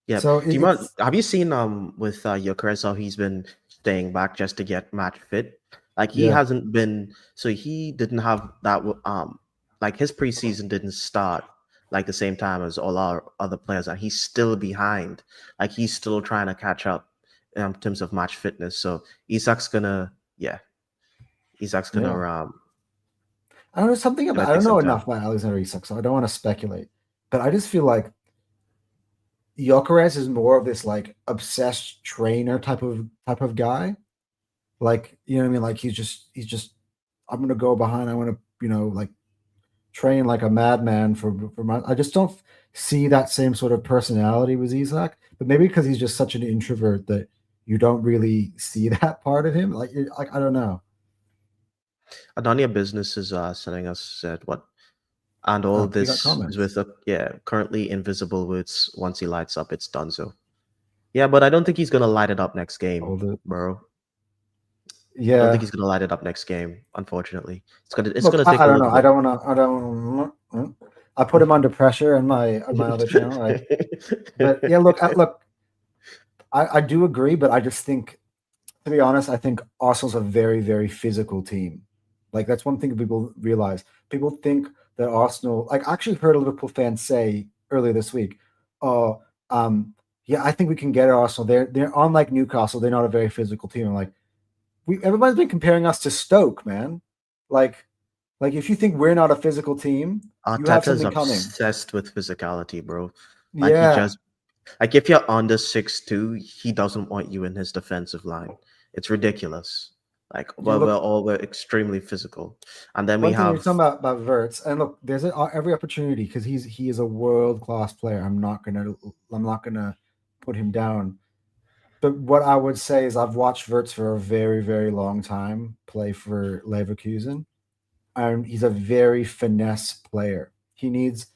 Speaker 1: yeah.
Speaker 2: So
Speaker 1: Do you mind?
Speaker 2: it's
Speaker 1: Have you seen with Gyökeres how he's been staying back just to get match fit? Like he
Speaker 2: yeah,
Speaker 1: hasn't been, so he didn't have that like his preseason didn't start like the same time as all our other players, and he's still behind. Like he's still trying to catch up in terms of match fitness. So Isak's gonna, yeah, Isak's gonna
Speaker 2: yeah. I don't know something
Speaker 1: gonna
Speaker 2: about. I
Speaker 1: take
Speaker 2: don't
Speaker 1: some
Speaker 2: know
Speaker 1: time.
Speaker 2: enough about Alexander Isak, so I don't want to speculate. But I just feel like Gyökeres is more of this like obsessed trainer type of guy. Like, you know what I mean? Like he's just I'm gonna go behind. I want to like train like a madman for my. I just don't see that same sort of personality with Isak. But maybe because he's just such an introvert that you don't really see that part of him. Like I don't know.
Speaker 1: Adania Business is sending us said what, and all
Speaker 2: We got
Speaker 1: this is
Speaker 2: comments.
Speaker 1: with a yeah currently invisible words. Once he lights up, it's done. So yeah, but I don't think he's gonna light it up next game,
Speaker 2: Hold it.
Speaker 1: bro. I don't think
Speaker 2: Yeah.
Speaker 1: he's gonna light it up next game. Unfortunately, it's
Speaker 2: Look,
Speaker 1: gonna
Speaker 2: I,
Speaker 1: take
Speaker 2: I
Speaker 1: a
Speaker 2: don't know.
Speaker 1: little
Speaker 2: I
Speaker 1: bit.
Speaker 2: don't want to. I don't. I put him under pressure on my other channel. But yeah, look. I do agree, but I just think, to be honest, I think Arsenal's a very, very physical team. Like that's one thing people realize. People think that Arsenal. Like I actually heard a Liverpool fan say earlier this week, "Oh, yeah, I think we can get at Arsenal. They're unlike Newcastle. They're not a very physical team." I'm like, everybody's been comparing us to Stoke, man. Like, like if you think we're not a physical team, you have
Speaker 1: Arteta's
Speaker 2: something coming.
Speaker 1: obsessed with physicality, bro. Like he
Speaker 2: Yeah,
Speaker 1: just like if you're under 6'2", he doesn't want you in his defensive line. It's ridiculous. Like
Speaker 2: yeah. Look,
Speaker 1: we're extremely physical, and then we
Speaker 2: one thing you're
Speaker 1: have
Speaker 2: talking about Verts, and look, there's every opportunity because he is a world class player. I'm not gonna put him down. But what I would say is I've watched Verts for a very very long time play for Leverkusen, and he's a very finesse player. He's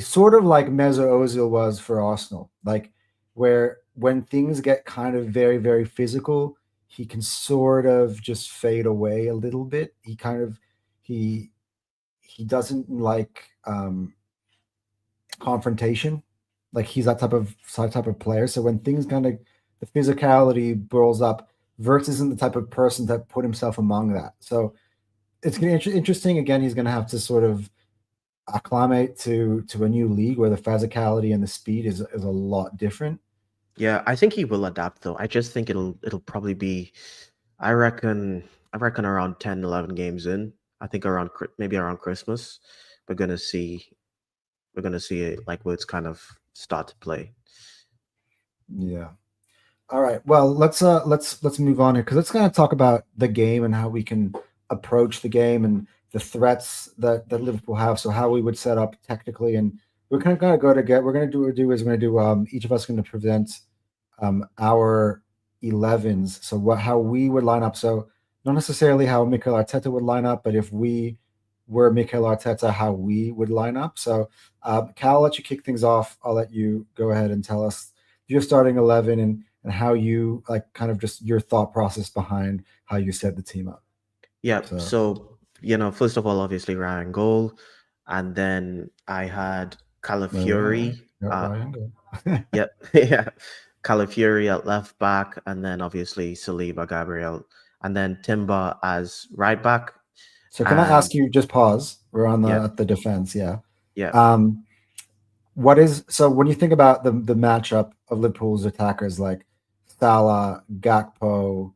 Speaker 2: sort of like Mesut Ozil was for Arsenal, like where when things get kind of very very physical, he can sort of just fade away a little bit. He he doesn't like confrontation. Like he's that type of player. So when things kind of the physicality boils up, Verts isn't the type of person that put himself among that. So it's going to be interesting. Again, he's going to have to sort of acclimate to a new league where the physicality and the speed is a lot different.
Speaker 1: yeah. I think he will adapt though. I just think it'll probably be. I reckon I reckon around 10, 11 games in. I think around maybe around Christmas, we're gonna see we're gonna see it like where it's kind of start to play.
Speaker 2: Yeah. All right. Well, let's move on here because let's kind of talk about the game and how we can approach the game and the threats that Liverpool have. So how we would set up technically, and we're kind of gonna go to get. We're gonna do is we're gonna do each of us going to present our 11s. So how we would line up. So not necessarily how Mikel Arteta would line up, but if we we're Mikel Arteta, how we would line up. So, Cal, I'll let you kick things off. I'll let you go ahead and tell us your starting 11 and how you like kind of just your thought process behind how you set the team up.
Speaker 1: Yeah.
Speaker 2: So,
Speaker 1: So, first of all, obviously Ryan goal, and then I had
Speaker 2: yeah,
Speaker 1: Calafiori.
Speaker 2: got Ryan. Go.
Speaker 1: Yep. Yeah. Calafiori at left back, and then obviously Saliba, Gabriel, and then Timber as right back.
Speaker 2: So, can I
Speaker 1: And
Speaker 2: ask you? Just pause. We're on the
Speaker 1: yeah,
Speaker 2: at the defense. Yeah.
Speaker 1: yeah,
Speaker 2: Um, what is so when you think about the matchup of Liverpool's attackers like Salah, Gakpo,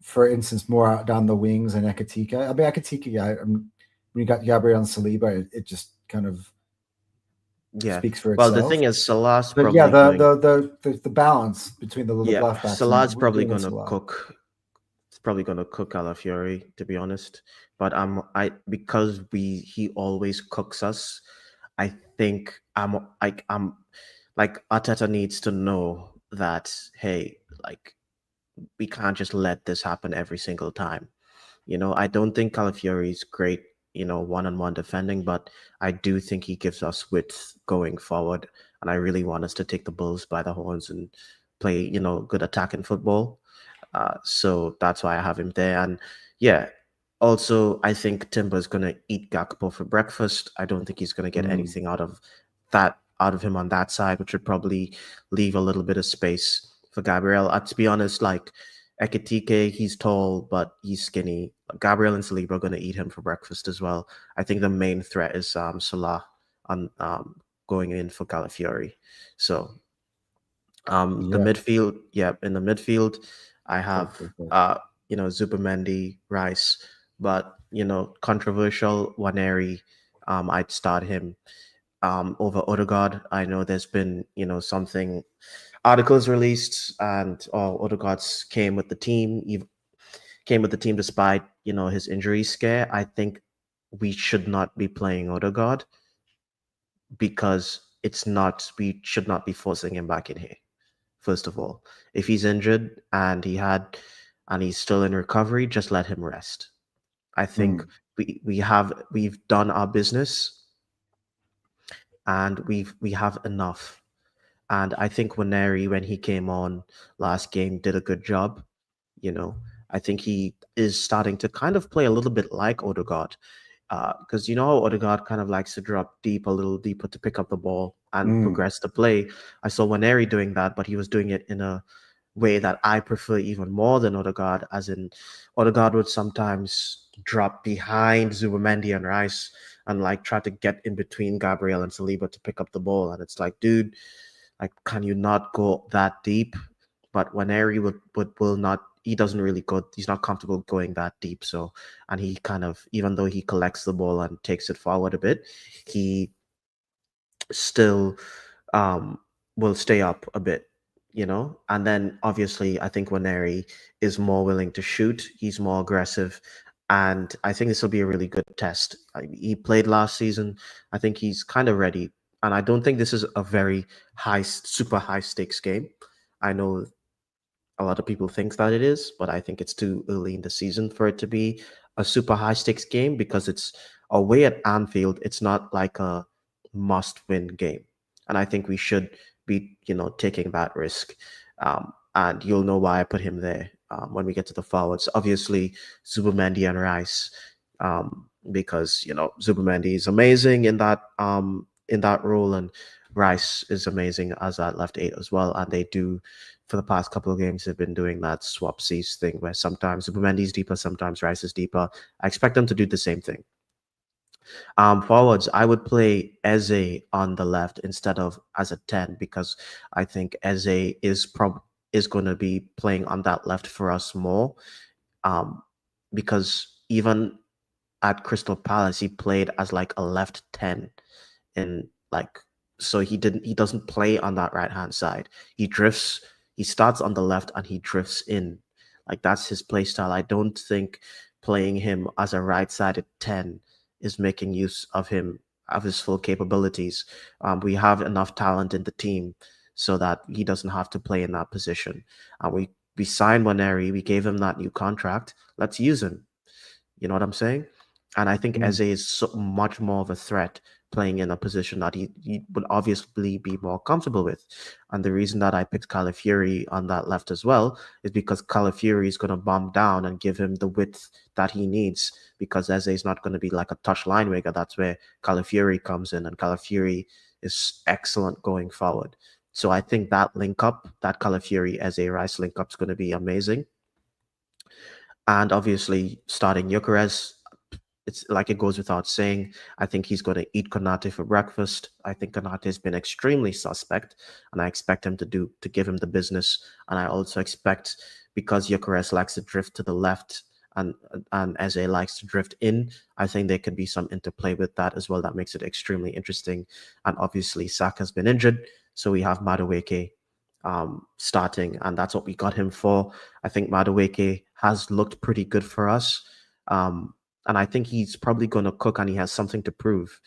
Speaker 2: for instance, more out down the wings and Ekatika. I mean, Ekatika, yeah, when you got Gabriel and Saliba, it just kind of
Speaker 1: yeah.
Speaker 2: speaks for
Speaker 1: Well, the
Speaker 2: itself.
Speaker 1: thing is, Salah's
Speaker 2: But yeah,
Speaker 1: probably going.
Speaker 2: the balance between the
Speaker 1: Yeah,
Speaker 2: left backs and
Speaker 1: Salah's probably
Speaker 2: doing with
Speaker 1: gonna
Speaker 2: Salah.
Speaker 1: cook. It's probably gonna cook Calafiori, to be honest. But I because he always cooks us. I think I'm like Arteta needs to know that, hey, like we can't just let this happen every single time. I don't think Calafiori is great, one-on-one defending, but I do think he gives us width going forward, and I really want us to take the Bulls by the horns and play, good attacking football. So that's why I have him there. And yeah, also I think Timber's gonna eat Gakpo for breakfast. I don't think he's gonna get
Speaker 2: Mm,
Speaker 1: anything out of him on that side, which would probably leave a little bit of space for Gabriel. To be honest, like Ekitike, he's tall but he's skinny. Gabriel and Saliba are gonna eat him for breakfast as well. I think the main threat is Salah on going in for Calafiori. So the
Speaker 2: yeah,
Speaker 1: midfield, yeah, in the midfield, I have
Speaker 2: go.
Speaker 1: Zubimendi, Rice, but controversial Waneri. I'd start him over Odegaard. I know there's been something articles released, and Odegaard's came with the team despite his injury scare. I think we should not be playing Odegaard because it's not we should not be forcing him back in here. First of all, if he's injured and he's still in recovery, just let him rest. I think
Speaker 2: Mm,
Speaker 1: we've done our business, and we have enough. And I think Waneri, when he came on last game, did a good job. You know, I think he is starting to kind of play a little bit like Odegaard, because how Odegaard kind of likes to drop deep, a little deeper to pick up the ball and
Speaker 2: mm,
Speaker 1: progress the play. I saw Waneri doing that, but he was doing it in a way that I prefer even more than Odegaard, as in Odegaard would sometimes drop behind Zubamendi and Rice and like try to get in between Gabriel and Saliba to pick up the ball. And it's like, dude, like, can you not go that deep? But Waneri will not. He doesn't really go. He's not comfortable going that deep. So, and he kind of, even though he collects the ball and takes it forward a bit, he still um, will stay up a bit. And then obviously, I think Waneri is more willing to shoot. He's more aggressive, and I think this will be a really good test. He played last season. I think he's kind of ready, and I don't think this is a very super high stakes game. I know a lot of people think that it is, but I think it's too early in the season for it to be a super high stakes game because it's away at Anfield. It's not like a must win game. And I think we should be, taking that risk. And you'll know why I put him there when we get to the forwards. Obviously, Zubamendi and Rice, because, Zubamendi is amazing in that role, and Rice is amazing as that left eight as well. And they do, for the past couple of games, they've been doing that swap C's thing where sometimes Zubimendi's deeper, sometimes Rice is deeper. I expect them to do the same thing. Forwards, I would play Eze on the left instead of as a 10 because I think Eze is going to be playing on that left for us more. Um, because even at Crystal Palace, he played as like a left 10 and like so he doesn't play on that right hand side. He starts on the left and he drifts in. Like that's his play style. I don't think playing him as a right sided 10 is making use of his full capabilities. We have enough talent in the team so that he doesn't have to play in that position. We signed Waneri, we gave him that new contract. Let's use him. You know what I'm saying? And I think
Speaker 2: Mm.
Speaker 1: Eze is so much more of a threat playing in a position that he would obviously be more comfortable with. And the reason that I picked Calafiori on that left as well is because Calafiori is going to bomb down and give him the width that he needs, because Eze is not going to be like a touch line winger. That's where Calafiori comes in, and Calafiori is excellent going forward. So I think that link up, that Calafiori Eze Rice link up, is going to be amazing. And obviously starting Gyökeres, it's like it goes without saying. I think he's going to eat Konate for breakfast. I think Konate has been extremely suspect, and I expect him to give him the business. And I also expect, because Gyökeres likes to drift to the left and Eze likes to drift in, I think there could be some interplay with that as well that makes it extremely interesting. And obviously Saka's been injured, so we have Madueke starting, and that's what we got him for. I think Madueke has looked pretty good for us. And I think he's probably going to cook, and he has something to prove.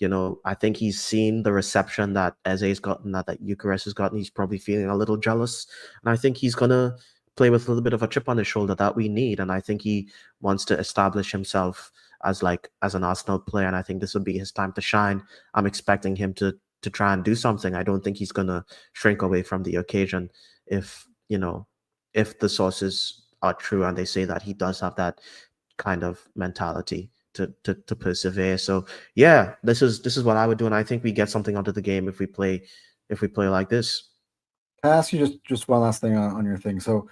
Speaker 1: I think he's seen the reception that Eze's gotten, that Eucharist has gotten. He's probably feeling a little jealous. And I think he's going to play with a little bit of a chip on his shoulder that we need. And I think he wants to establish himself as an Arsenal player. And I think this will be his time to shine. I'm expecting him to try and do something. I don't think he's going to shrink away from the occasion if, if the sources are true and they say that he does have that kind of mentality to persevere. So yeah, this is what I would do, and I think we get something out of the game if we play like this.
Speaker 2: Can I ask you just one last thing on your thing? So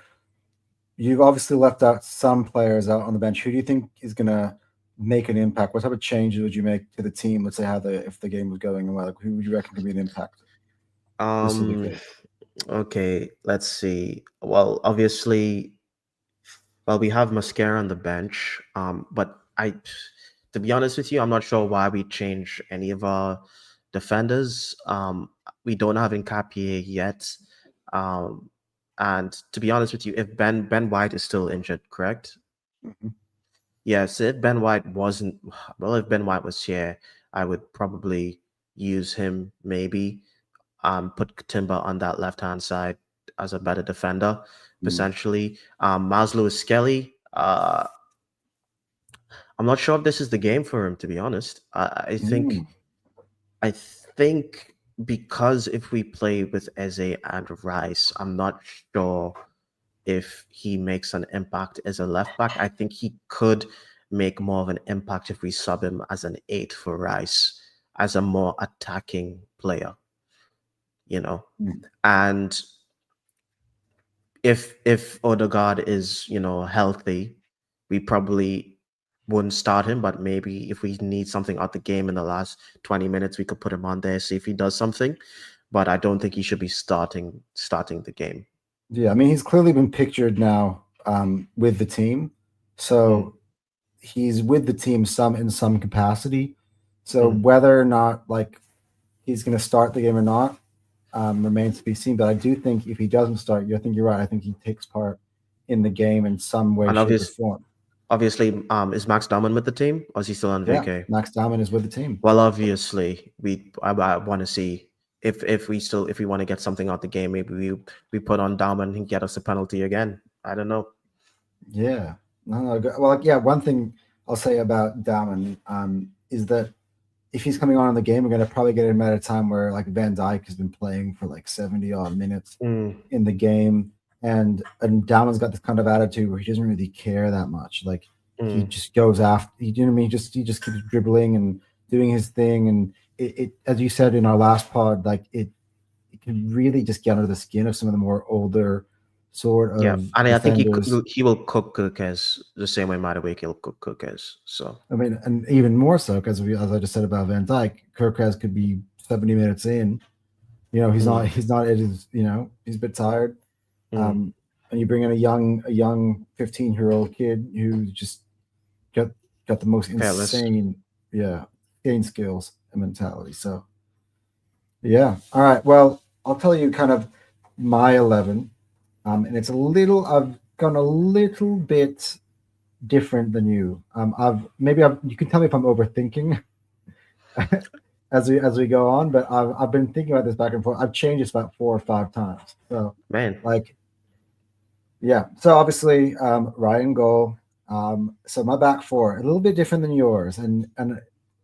Speaker 2: you've obviously left out some players out on the bench. Who do you think is gonna make an impact? What type of changes would you make to the team? Let's say if the game was going well, like who would you reckon could be an impact
Speaker 1: Um,
Speaker 2: specifically?
Speaker 1: okay, let's see. Well, we have Mascara on the bench. But to be honest with you, I'm not sure why we change any of our defenders. We don't have Nkapie yet. Um, and to be honest with you, if Ben White is still injured, correct?
Speaker 2: Mhm.
Speaker 1: Yes, if Ben White wasn't, well, if Ben White was here, I would probably use him maybe. Put Timber on that left hand side as a better defender,
Speaker 2: Mm.
Speaker 1: potentially. Miles Lewis Skelly. I'm not sure if this is the game for him, to be honest. I think
Speaker 2: Mm.
Speaker 1: I think because if we play with Eze and Rice, I'm not sure if he makes an impact as a left back. I think he could make more of an impact if we sub him as an 8 for Rice, as a more attacking player, you know.
Speaker 2: Mm.
Speaker 1: And if Odegaard is, healthy, we probably wouldn't start him, but maybe if we need something out the game in the last 20 minutes, we could put him on there, see if he does something. But I don't think he should be starting the game.
Speaker 2: Yeah, I mean he's clearly been pictured now with the team,
Speaker 1: Mm,
Speaker 2: so he's with the team in some capacity. So
Speaker 1: mm.
Speaker 2: whether or not like he's going to start the game or not remains to be seen. But I do think if he doesn't start, I think you're right. I think he takes part in the game in some way,
Speaker 1: And
Speaker 2: shape, or form.
Speaker 1: obviously, is Max Dahman with the team, or is he still on
Speaker 2: Yeah,
Speaker 1: vacay?
Speaker 2: Max Diamond is with the team.
Speaker 1: Well, obviously, I want to see if we want to get something out the game, maybe we put on Dahman and get us a penalty again. I don't know.
Speaker 2: Yeah. No, no. Well, like, yeah. One thing I'll say about Diamond is that if he's coming on in the game, we're going to probably get him at a time where like Van Dijk has been playing for like 70 odd minutes
Speaker 1: Mm,
Speaker 2: in the game, and Damon's got this kind of attitude where he doesn't really care that much. Like he
Speaker 1: mm.
Speaker 2: just goes after. You know what I mean? He just keeps dribbling and doing his thing, and it as you said in our last pod, like it can really just get under the skin of some of the more older sort
Speaker 1: Yeah,
Speaker 2: of
Speaker 1: and I think
Speaker 2: defenders.
Speaker 1: he will cook Cookes the same way Madueke will cook Cookes. So
Speaker 2: I mean, and even more so because as I just said about Van Dijk, Kirkaz could be 70 minutes in. You know,
Speaker 1: mm,
Speaker 2: he's not at his. You know, he's a bit tired.
Speaker 1: mm.
Speaker 2: Um, and you bring in a young 15-year-old kid who's just got got the most
Speaker 1: Careless.
Speaker 2: insane, yeah, insane skills and mentality. So yeah, all right. Well, I'll tell you kind of my 11, and it's a little. I've gone a little bit different than you. You can tell me if I'm overthinking as we go on, but I've been thinking about this back and forth. I've changed this about 4 or 5 times. So
Speaker 1: Man.
Speaker 2: like yeah. So obviously, Ryan goal. So my back four, a little bit different than yours, and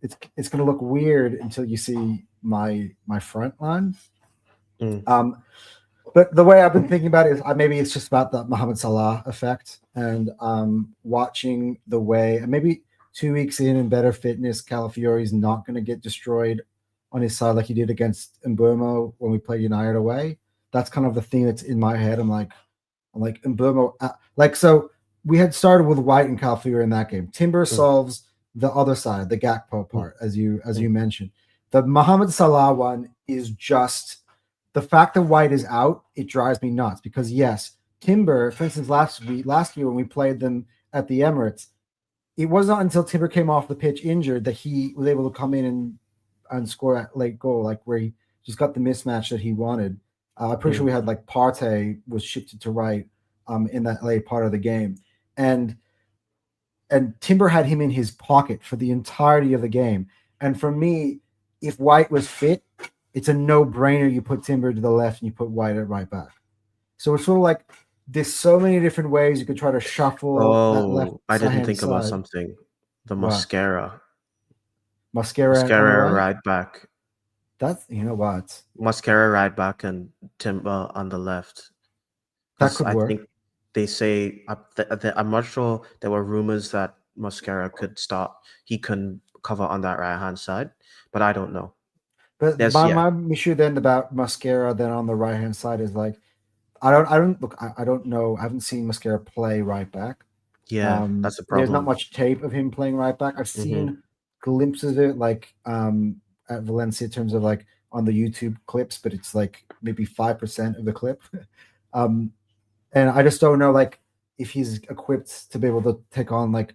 Speaker 2: it's going to look weird until you see my front line.
Speaker 1: Mm,
Speaker 2: But the way I've been thinking about it is maybe it's just about the Mohamed Salah effect, and watching the way, and maybe 2 weeks in better fitness, Calafiori is not going to get destroyed on his side like he did against Mbeumo when we played United away. That's kind of the thing that's in my head. I'm like Mbeumo, like so. We had started with White and Calafiori in that game. Timber
Speaker 1: mm,
Speaker 2: solves the other side, the Gakpo
Speaker 1: mm,
Speaker 2: part, as you
Speaker 1: mm,
Speaker 2: mentioned. The Mohamed Salah one is just the fact that White is out. It drives me nuts because yes, Timber, for instance, last year when we played them at the Emirates, it was not until Timber came off the pitch injured that he was able to come in and score that late goal, like where he just got the mismatch that he wanted. I'm pretty sure
Speaker 1: mm,
Speaker 2: we had like Partey was shifted to right in that late part of the game, and Timber had him in his pocket for the entirety of the game. And for me, if White was fit, it's a no-brainer. You put Timber to the left and you put White at right back. So it's sort of like there's so many different ways you could try to shuffle that left
Speaker 1: Oh, I didn't
Speaker 2: hand
Speaker 1: think about
Speaker 2: side.
Speaker 1: something. The
Speaker 2: What?
Speaker 1: mascara.
Speaker 2: Mascara on the
Speaker 1: Mascara
Speaker 2: right?
Speaker 1: right back.
Speaker 2: That's what?
Speaker 1: Mascara right back and Timber on the left.
Speaker 2: That
Speaker 1: Because
Speaker 2: could
Speaker 1: I
Speaker 2: work.
Speaker 1: think they say I'm not sure. There were rumors that Mascara could start. He can cover on that right hand side, but I don't know.
Speaker 2: But
Speaker 1: There's
Speaker 2: my issue then about Mascara then on the right hand side is like I don't look I don't know. I haven't seen Mascara play right back.
Speaker 1: yeah, that's a
Speaker 2: There's not
Speaker 1: problem.
Speaker 2: much tape of him playing right back. I've
Speaker 1: Hmm.
Speaker 2: seen glimpses of it, like at Valencia, in terms of like on the YouTube clips, but it's like maybe 5% of the clip. um, and I just don't know, like, if he's equipped to be able to take on like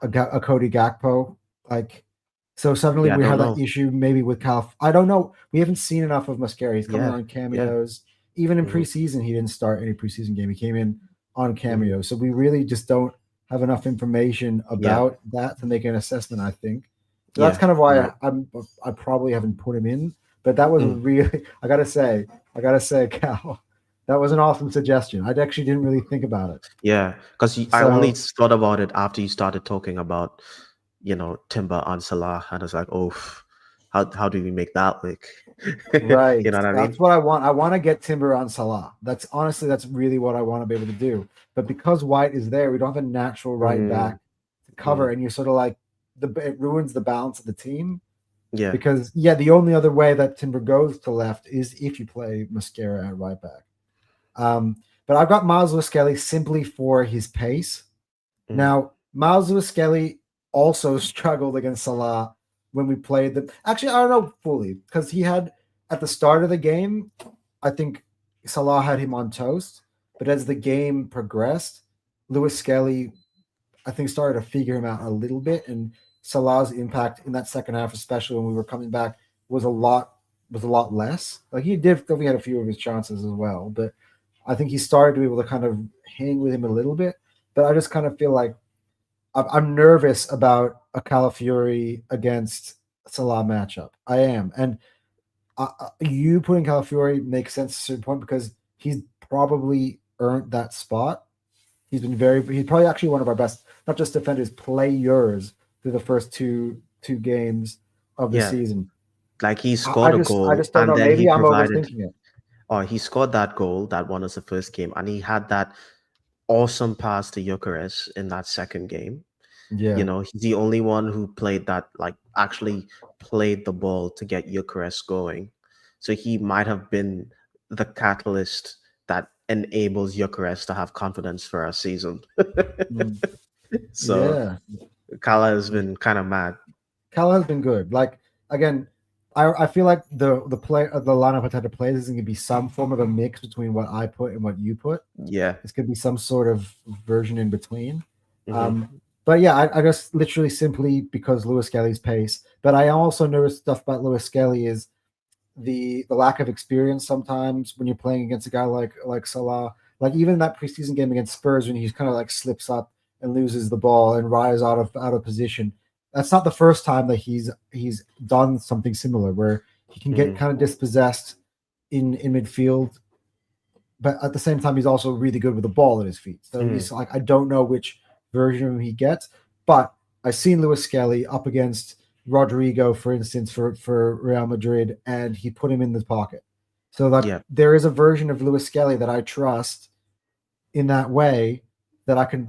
Speaker 2: a Cody Gakpo, like. So suddenly
Speaker 1: Yeah, I
Speaker 2: we
Speaker 1: don't
Speaker 2: have that
Speaker 1: know.
Speaker 2: issue maybe with Cal. I don't know. We haven't seen enough of Mascara. He's coming
Speaker 1: Yeah,
Speaker 2: on
Speaker 1: yeah.
Speaker 2: cameos. Even in
Speaker 1: Hmm.
Speaker 2: preseason, he didn't start any preseason game. He came in on
Speaker 1: Hmm.
Speaker 2: cameo. So we really just don't have enough information
Speaker 1: Yeah,
Speaker 2: about that to make an assessment, I think. So that's
Speaker 1: yeah.
Speaker 2: kind of
Speaker 1: You're
Speaker 2: why
Speaker 1: right.
Speaker 2: I probably haven't put him in. But that was
Speaker 1: Mm.
Speaker 2: really I gotta say, Cal, that was an awesome suggestion. I actually didn't really think about it.
Speaker 1: Yeah, because I only
Speaker 2: So
Speaker 1: thought about it after you started talking about, Timber on Salah, and I was like, oh, how do we make that work?
Speaker 2: right.
Speaker 1: You know what I
Speaker 2: That's
Speaker 1: mean?
Speaker 2: what I want. I want to get Timber on Salah. That's really what I want to be able to do. But because White is there, we don't have a natural right
Speaker 1: Mm,
Speaker 2: back to cover,
Speaker 1: mm,
Speaker 2: and you're sort of like it ruins the balance of the team.
Speaker 1: yeah.
Speaker 2: Because yeah, the only other way that Timber goes to left is if you play Mascara at right back. But I've got Miles Lewis Skelly simply for his pace.
Speaker 1: Mm,
Speaker 2: Now, Miles Lewis Skelly also struggled against Salah when we played them. Actually, I don't know fully because he had at the start of the game, I think Salah had him on toast. But as the game progressed, Lewis Skelly, I think, started to figure him out a little bit, and Salah's impact in that second half, especially when we were coming back, was a lot less. Like he did, definitely had a few of his chances as well, but I think he started to be able to kind of hang with him a little bit. But I just kind of feel like I'm nervous about a Calafiori against Salah matchup. I am, and you putting Calafiori makes sense to a certain point because he's probably earned that spot. He's probably actually one of our best, not just defenders, players through the first two games of the
Speaker 1: yeah.
Speaker 2: season.
Speaker 1: Like he
Speaker 2: I
Speaker 1: scored a
Speaker 2: just I
Speaker 1: goal
Speaker 2: just don't
Speaker 1: and
Speaker 2: know.
Speaker 1: then he
Speaker 2: Maybe I'm
Speaker 1: provided,
Speaker 2: overthinking it.
Speaker 1: or he scored that goal that won us the first game, and he had that awesome pass to Eucharist in that second game.
Speaker 2: Yeah.
Speaker 1: He's the only one who played that, like actually played the ball to get Eucharist going. So he might have been the catalyst that enables Eucharist to have confidence for our season.
Speaker 2: Mm,
Speaker 1: So
Speaker 2: yeah.
Speaker 1: Kala has been kind of mad.
Speaker 2: Cal has been good. Like again, I feel like the lineup I tried to play is going to be some form of a mix between what I put and what you put.
Speaker 1: Yeah.
Speaker 2: It's going to be some sort of version in between.
Speaker 1: Hmm.
Speaker 2: Um, but yeah, I just literally simply because Lewis Kelly's pace. But I also noticed stuff about Lewis Kelly is the lack of experience sometimes when you're playing against a guy like Salah. Like even that preseason game against Spurs when he's kind of like slips up and loses the ball and rises out of position. That's not the first time that he's done something similar where he can get
Speaker 1: Hmm.
Speaker 2: kind of dispossessed in midfield, but at the same time he's also really good with the ball at his feet. So
Speaker 1: Hmm.
Speaker 2: he's like I don't know which version of him he gets. But I've seen Luis Skelly up against Rodrigo, for instance, for Real Madrid, and he put him in the pocket. So like
Speaker 1: Yeah.
Speaker 2: there is a version of Luis Skelly that I trust in that way that I can.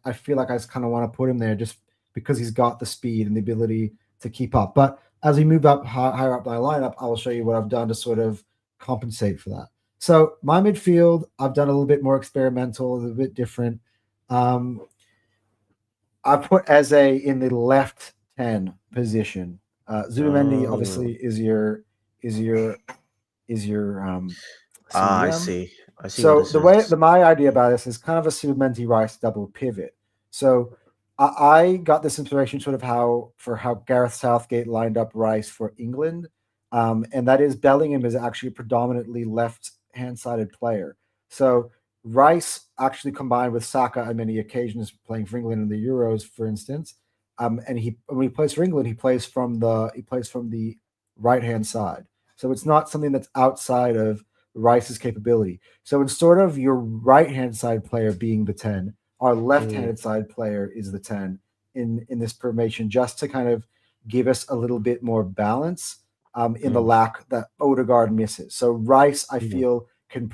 Speaker 2: I feel like I just kind of want to put him there just because he's got the speed and the ability to keep up. But as we move up higher up my lineup, I will show you what I've done to sort of compensate for that. So my midfield, I've done a little bit more experimental, a little bit different. Um, I put Eze in the left 10 position. Zubimendi
Speaker 1: Oh.
Speaker 2: obviously is your is your
Speaker 1: I
Speaker 2: CDM.
Speaker 1: see. I see what
Speaker 2: So
Speaker 1: this is.
Speaker 2: my idea about this is kind of a Submenti Rice double pivot. So I got this inspiration sort of how Gareth Southgate lined up Rice for England, and that is Bellingham is actually a predominantly left hand sided player. So Rice actually combined with Saka on many occasions playing for England in the Euros, for instance. And he when he plays for England, he plays from the right hand side. So it's not something that's outside of Rice's capability. So instead of your right hand side player being the 10, our left
Speaker 1: Mm,
Speaker 2: handed side player is the 10 in this formation, just to kind of give us a little bit more balance in the
Speaker 1: mm,
Speaker 2: lack that Odegaard misses. So Rice, I
Speaker 1: yeah.
Speaker 2: feel, can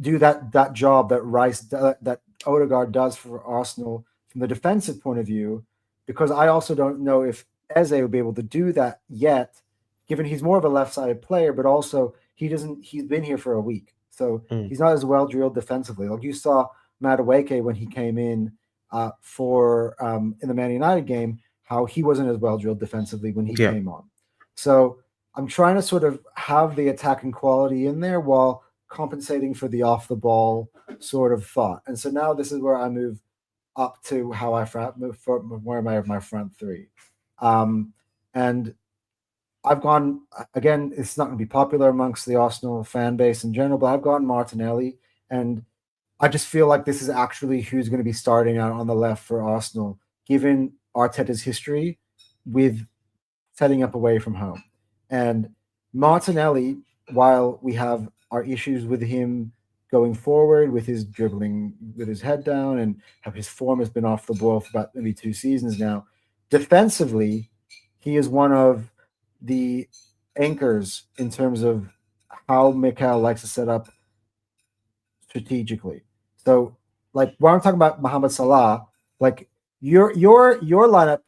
Speaker 2: do that job that Odegaard does for Arsenal from the defensive point of view, because I also don't know if Eze will be able to do that yet, given he's more of a left-sided player, but also he's been here for a week, so
Speaker 1: Mm,
Speaker 2: he's not as well drilled defensively. Like you saw Madueke when he came in for in the Man United game, how he wasn't as well drilled defensively when he
Speaker 1: yeah.
Speaker 2: came on. So I'm trying to sort of have the attacking quality in there while compensating for the off the ball sort of thought. And so now this is where I move up to how I move for where am I of my front three. And I've gone again. It's not going to be popular amongst the Arsenal fan base in general, but I've gone Martinelli, and I just feel like this is actually who's going to be starting out on the left for Arsenal, given Arteta's history with setting up away from home. And Martinelli, while we have our issues with him going forward, with his dribbling, with his head down, and how his form has been off the boil for about maybe 2 seasons now, defensively, he is one of the anchors in terms of how Mikel likes to set up strategically. So, like when I'm talking about Mohamed Salah, like your lineup,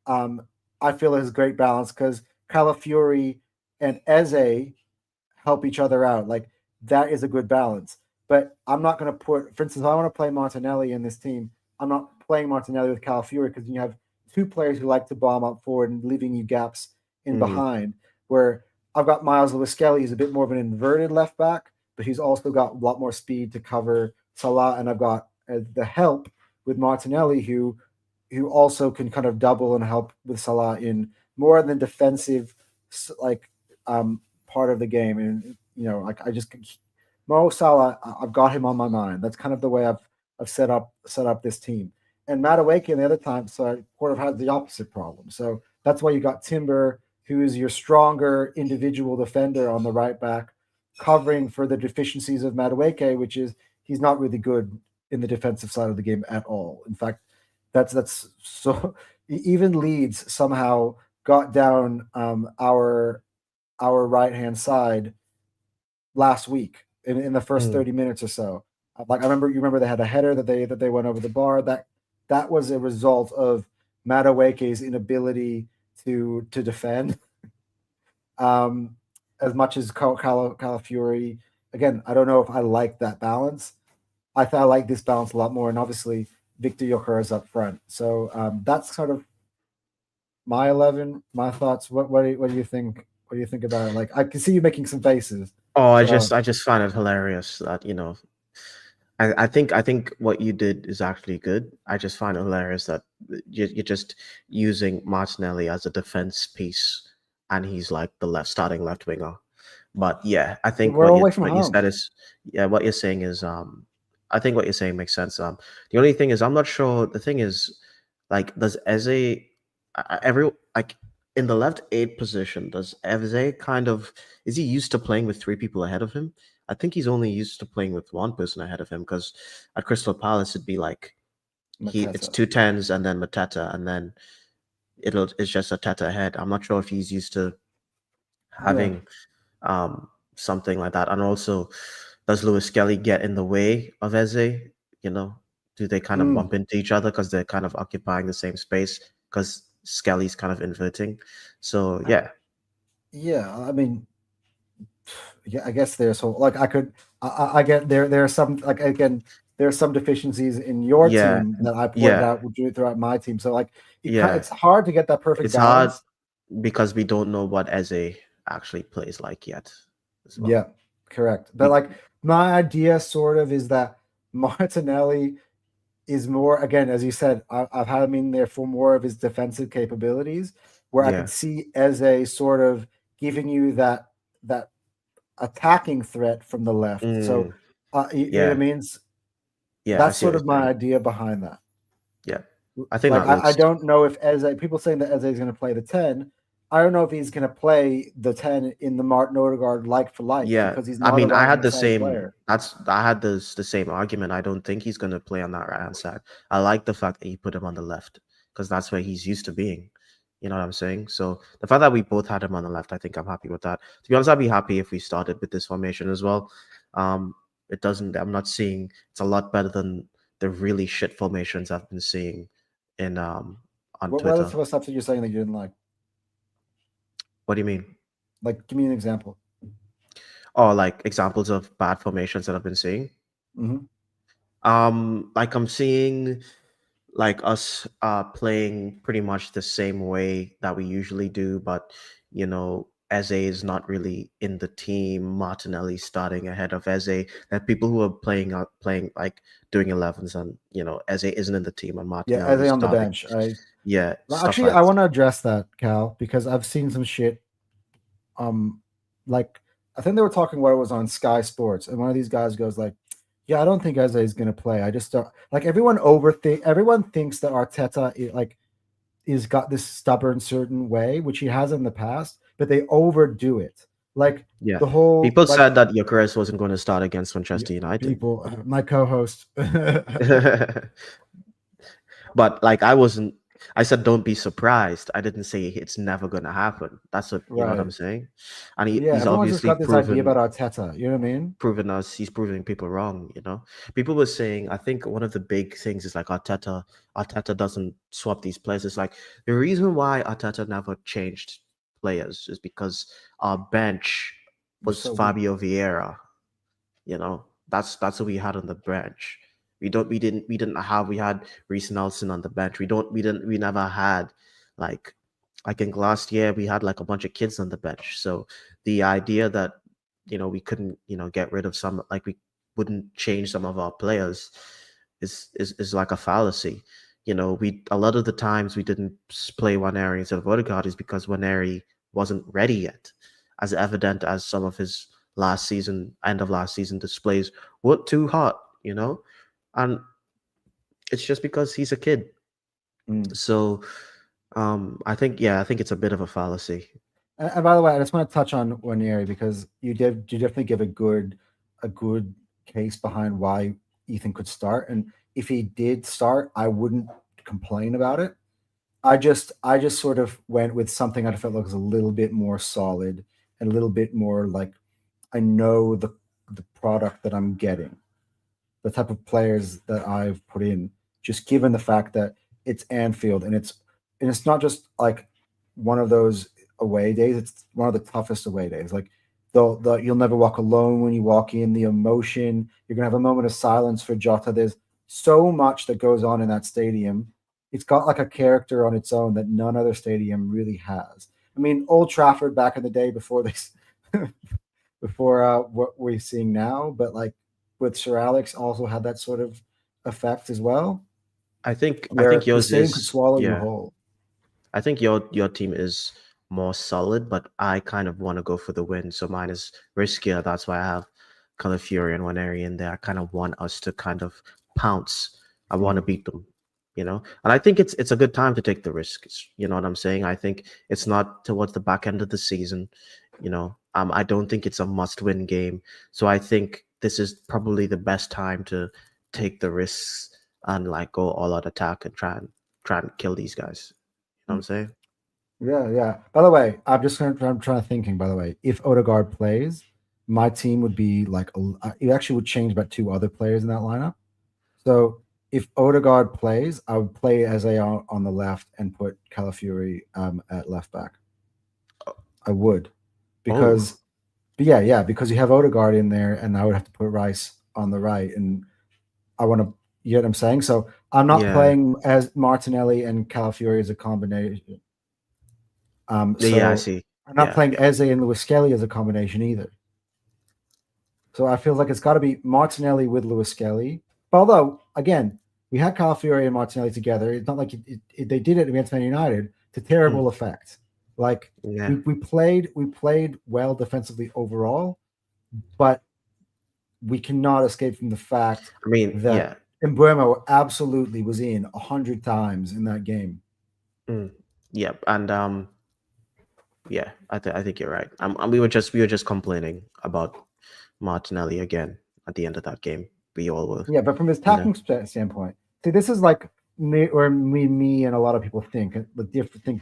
Speaker 2: I feel is great balance because Calafiori and Eze help each other out. Like that is a good balance. But I'm not going to put, for instance, if I want to play Martinelli in this team, I'm not playing Martinelli with Calafiori because you have two players who like to bomb up forward and leaving you gaps in
Speaker 1: Mm,
Speaker 2: behind. Where I've got Miles Lewis Skelly, who's a bit more of an inverted left back, but he's also got a lot more speed to cover Salah, and I've got the help with Martinelli, who also can kind of double and help with Salah in more than defensive, like part of the game. And like I just Mo Salah, I've got him on my mind. That's kind of the way I've set up this team. And Madueke and the other time, so I sort of had the opposite problem. So that's why you got Timber, who is your stronger individual defender on the right back, covering for the deficiencies of Madueke, which is he's not really good in the defensive side of the game at all. In fact, that's so even Leeds somehow got down our right hand side last week in the first
Speaker 1: mm,
Speaker 2: 30 minutes or so. Like you remember they had a header that they went over the bar. That was a result of Mataweke's inability to defend. Um, as much as Calafiori, again, I don't know if I like that balance. I like this balance a lot more, and obviously Victor Gyökeres up front. So that's sort of my 11, my thoughts. What do you think? What do you think about it? Like I can see you making some faces,
Speaker 1: Oh, I
Speaker 2: but
Speaker 1: just I just find it hilarious that I think what you did is actually good. I just find it hilarious that you're just using Martinelli as a defense piece, and he's like the starting left winger. But yeah, I think
Speaker 2: we're
Speaker 1: what
Speaker 2: all
Speaker 1: you
Speaker 2: away from
Speaker 1: what you
Speaker 2: home.
Speaker 1: said is yeah, what you're saying is I think what you're saying makes sense. The only thing is I'm not sure. The thing is, like, does Eze every like in the left eight position? Does Eze kind of is he used to playing with three people ahead of him? I think he's only used to playing with one person ahead of him because at Crystal Palace it'd be like it's
Speaker 2: Mateta.
Speaker 1: two tens and then Mateta and then it's just a Teta ahead. I'm not sure if he's used to
Speaker 2: Yeah.
Speaker 1: having something like that. And also, does Lewis Skelly get in the way of Eze? You know, do they kind of
Speaker 2: Mm.
Speaker 1: bump into each other because they're kind of occupying the same space because Skelly's kind of inverting? So yeah,
Speaker 2: Yeah. I mean, yeah, I guess there's so like I could I get there are some like again there are some deficiencies in your
Speaker 1: yeah,
Speaker 2: team that I pointed
Speaker 1: yeah,
Speaker 2: out throughout my team. So like
Speaker 1: yeah.
Speaker 2: it's hard to get that perfect
Speaker 1: It's hard
Speaker 2: balance.
Speaker 1: because we don't know what Eze actually plays like yet as
Speaker 2: Yeah,
Speaker 1: well.
Speaker 2: correct. But
Speaker 1: We
Speaker 2: like my idea sort of is that Martinelli is more again, as you said, I've had him in there for more of his defensive capabilities, where I could
Speaker 1: yeah.
Speaker 2: see Eze sort of giving you that attacking threat from the left. So
Speaker 1: Mm,
Speaker 2: you know what I
Speaker 1: yeah,
Speaker 2: mean?
Speaker 1: yeah. I
Speaker 2: That's
Speaker 1: see what
Speaker 2: sort
Speaker 1: you're
Speaker 2: of my
Speaker 1: saying.
Speaker 2: idea behind that.
Speaker 1: Yeah, I think
Speaker 2: Like
Speaker 1: that
Speaker 2: I
Speaker 1: works.
Speaker 2: don't know if Eze people saying that Eze is going to play the 10. I don't know if he's going to play the 10 in the Martin Odegaard like for like
Speaker 1: Yeah,
Speaker 2: because he's
Speaker 1: I
Speaker 2: not a
Speaker 1: mean, I
Speaker 2: right
Speaker 1: had
Speaker 2: hand
Speaker 1: the
Speaker 2: side
Speaker 1: same.
Speaker 2: player.
Speaker 1: I had the same argument. I don't think he's gonna play on that right hand side. I like the fact that you put him on the left because that's where he's used to being. You know what I'm saying? So the fact that we both had him on the left, I think I'm happy with that. To be honest, I'd be happy if we started with this formation as well. Um, it doesn't. I'm not seeing. It's a lot better than the really shit formations I've been seeing in on
Speaker 2: What are
Speaker 1: Twitter.
Speaker 2: the stuff that you're saying that you didn't like?
Speaker 1: What do you mean?
Speaker 2: Like, give me an example.
Speaker 1: Or like examples of bad formations that I've been seeing.
Speaker 2: Hmm.
Speaker 1: Like I'm seeing like us playing pretty much the same way that we usually do, but Eze is not really in the team. Martinelli starting ahead of Eze. There are people who are playing like doing 11s, and Eze isn't in the team, and
Speaker 2: Yeah,
Speaker 1: Martinelli
Speaker 2: Eze
Speaker 1: is
Speaker 2: on the
Speaker 1: starting.
Speaker 2: bench. I
Speaker 1: Yeah,
Speaker 2: well,
Speaker 1: stuff
Speaker 2: actually
Speaker 1: like
Speaker 2: I want to address that, Cal, because I've seen some shit. Um, like I think they were talking what it was on Sky Sports, and one of these guys goes like, "Yeah, I don't think Eze is going to play. I just don't like everyone thinks that Arteta is got this stubborn certain way, which he has in the past, but they overdo it. Like
Speaker 1: yeah.
Speaker 2: the whole
Speaker 1: People
Speaker 2: like
Speaker 1: said that Gyökeres wasn't going to start against Manchester United.
Speaker 2: people, my co-host,
Speaker 1: But like I wasn't. I said don't be surprised. I didn't say it's never going to happen. That's what you know what
Speaker 2: right?
Speaker 1: I'm saying. And
Speaker 2: Yeah,
Speaker 1: he's
Speaker 2: everyone's just
Speaker 1: obviously
Speaker 2: got this idea
Speaker 1: proven
Speaker 2: about Arteta. You know what I mean?
Speaker 1: he's proving people wrong. People were saying. I think one of the big things is like Arteta doesn't swap these players. It's like the reason why Arteta never changed players is because our bench
Speaker 2: We're
Speaker 1: was
Speaker 2: so weak.
Speaker 1: Fabio Vieira. That's what we had on the bench. We had Reece Nelson on the bench. We never had like I think last year we had like a bunch of kids on the bench. So the idea that we couldn't get rid of some, like we wouldn't change some of our players is like a fallacy. We a lot of the times we didn't play Waneri instead of Odegaard is because Waneri wasn't ready yet, as evident as some of his end of last season displays were too hot, and it's just because he's a kid.
Speaker 2: Mm.
Speaker 1: So I think it's a bit of a fallacy.
Speaker 2: And by the way, I just want to touch on Wanieri because you definitely give a good case behind why Ethan could start, and if he did start, I wouldn't complain about it. I just sort of went with something I felt like was a little bit more solid and a little bit more like I know the product that I'm getting, the type of players that I've put in, just given the fact that it's Anfield and it's not just like one of those away days. It's one of the toughest away days. Like the you'll never walk alone when you walk in. The emotion, you're gonna have a moment of silence for Jota. There's so much that goes on in that stadium. It's got like a character on its own that none other stadium really has. I mean, Old Trafford back in the day before this, before what we're seeing now, but like with Sir Alex also had that sort of effect as well,
Speaker 1: I think
Speaker 2: where the
Speaker 1: yours
Speaker 2: stadium could
Speaker 1: is,
Speaker 2: swallow you
Speaker 1: yeah.
Speaker 2: whole.
Speaker 1: I think your team is more solid, but I kind of want to go for the win, so mine is riskier. That's why I have Calafury and one area in there. I kind of want us to kind of pounce. I want to
Speaker 2: Mm.
Speaker 1: beat them. And I think it's a good time to take the risks. You know what I'm saying? I think it's not towards the back end of the season. I don't think it's a must-win game, so I think this is probably the best time to take the risks and like go all out attack and try and kill these guys. You know what I'm saying?
Speaker 2: Yeah, yeah. By the way, I'm trying to thinking. By the way, if Odegaard plays, my team would be like it actually would change about two other players in that lineup. So if Odegaard plays, I would play Eze on the left and put Calafiori at left back. I would
Speaker 1: Oh,
Speaker 2: because, but yeah, because you have Odegaard in there, and I would have to put Rice on the right, and I want to. You know what I'm saying? So I'm not
Speaker 1: yeah,
Speaker 2: playing as Martinelli and Calafiori as a combination.
Speaker 1: yeah. I
Speaker 2: So
Speaker 1: see.
Speaker 2: I'm not
Speaker 1: Yeah,
Speaker 2: playing
Speaker 1: yeah.
Speaker 2: Eze and Lewis Skelly as a combination either. So I feel like it's got to be Martinelli with Lewis Skelly. But although, again, we had Calafiori and Martinelli together. It's not like they did it against Man United to
Speaker 1: Mm,
Speaker 2: terrible effect. Like
Speaker 1: yeah.
Speaker 2: we played well defensively overall, but we cannot escape from the fact
Speaker 1: I mean,
Speaker 2: that
Speaker 1: yeah.
Speaker 2: Embuemo absolutely was in 100 times in that game.
Speaker 1: Mm, yeah. And yeah, I think you're right. We were just complaining about Martinelli again at the end of that game. We all were,
Speaker 2: Yeah, but from his
Speaker 1: you know.
Speaker 2: attacking standpoint, see, this is like me, and a lot of people think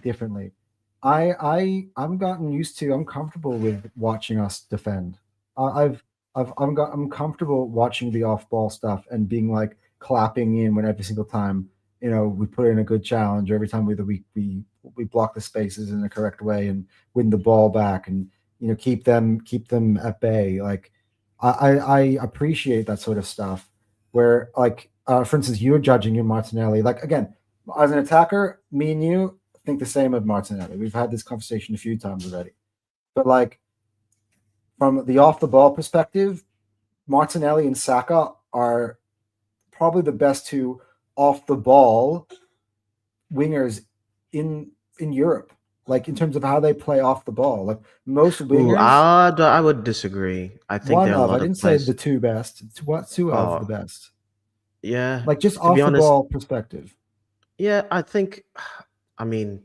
Speaker 2: differently. I'm gotten used to. I'm comfortable with watching us defend. I'm comfortable watching the off ball stuff and being like clapping in when every single time we put in a good challenge, or every time we block the spaces in the correct way and win the ball back, and keep them at bay. Like I appreciate that sort of stuff. Where like for instance, you're judging your Martinelli. Like again, as an attacker, me and you think the same of Martinelli. We've had this conversation a few times already. But like from the off the ball perspective, Martinelli and Saka are probably the best two off the ball wingers in Europe. Like in terms of how they play off the ball, like most
Speaker 1: Ooh,
Speaker 2: wingers,
Speaker 1: I would disagree. I think
Speaker 2: one
Speaker 1: there are a
Speaker 2: of I
Speaker 1: lot of
Speaker 2: didn't say
Speaker 1: players.
Speaker 2: the two best. It's what two of the
Speaker 1: Oh,
Speaker 2: best.
Speaker 1: yeah.
Speaker 2: Like just
Speaker 1: To be
Speaker 2: off the
Speaker 1: honest,
Speaker 2: ball perspective.
Speaker 1: yeah. I think. I mean,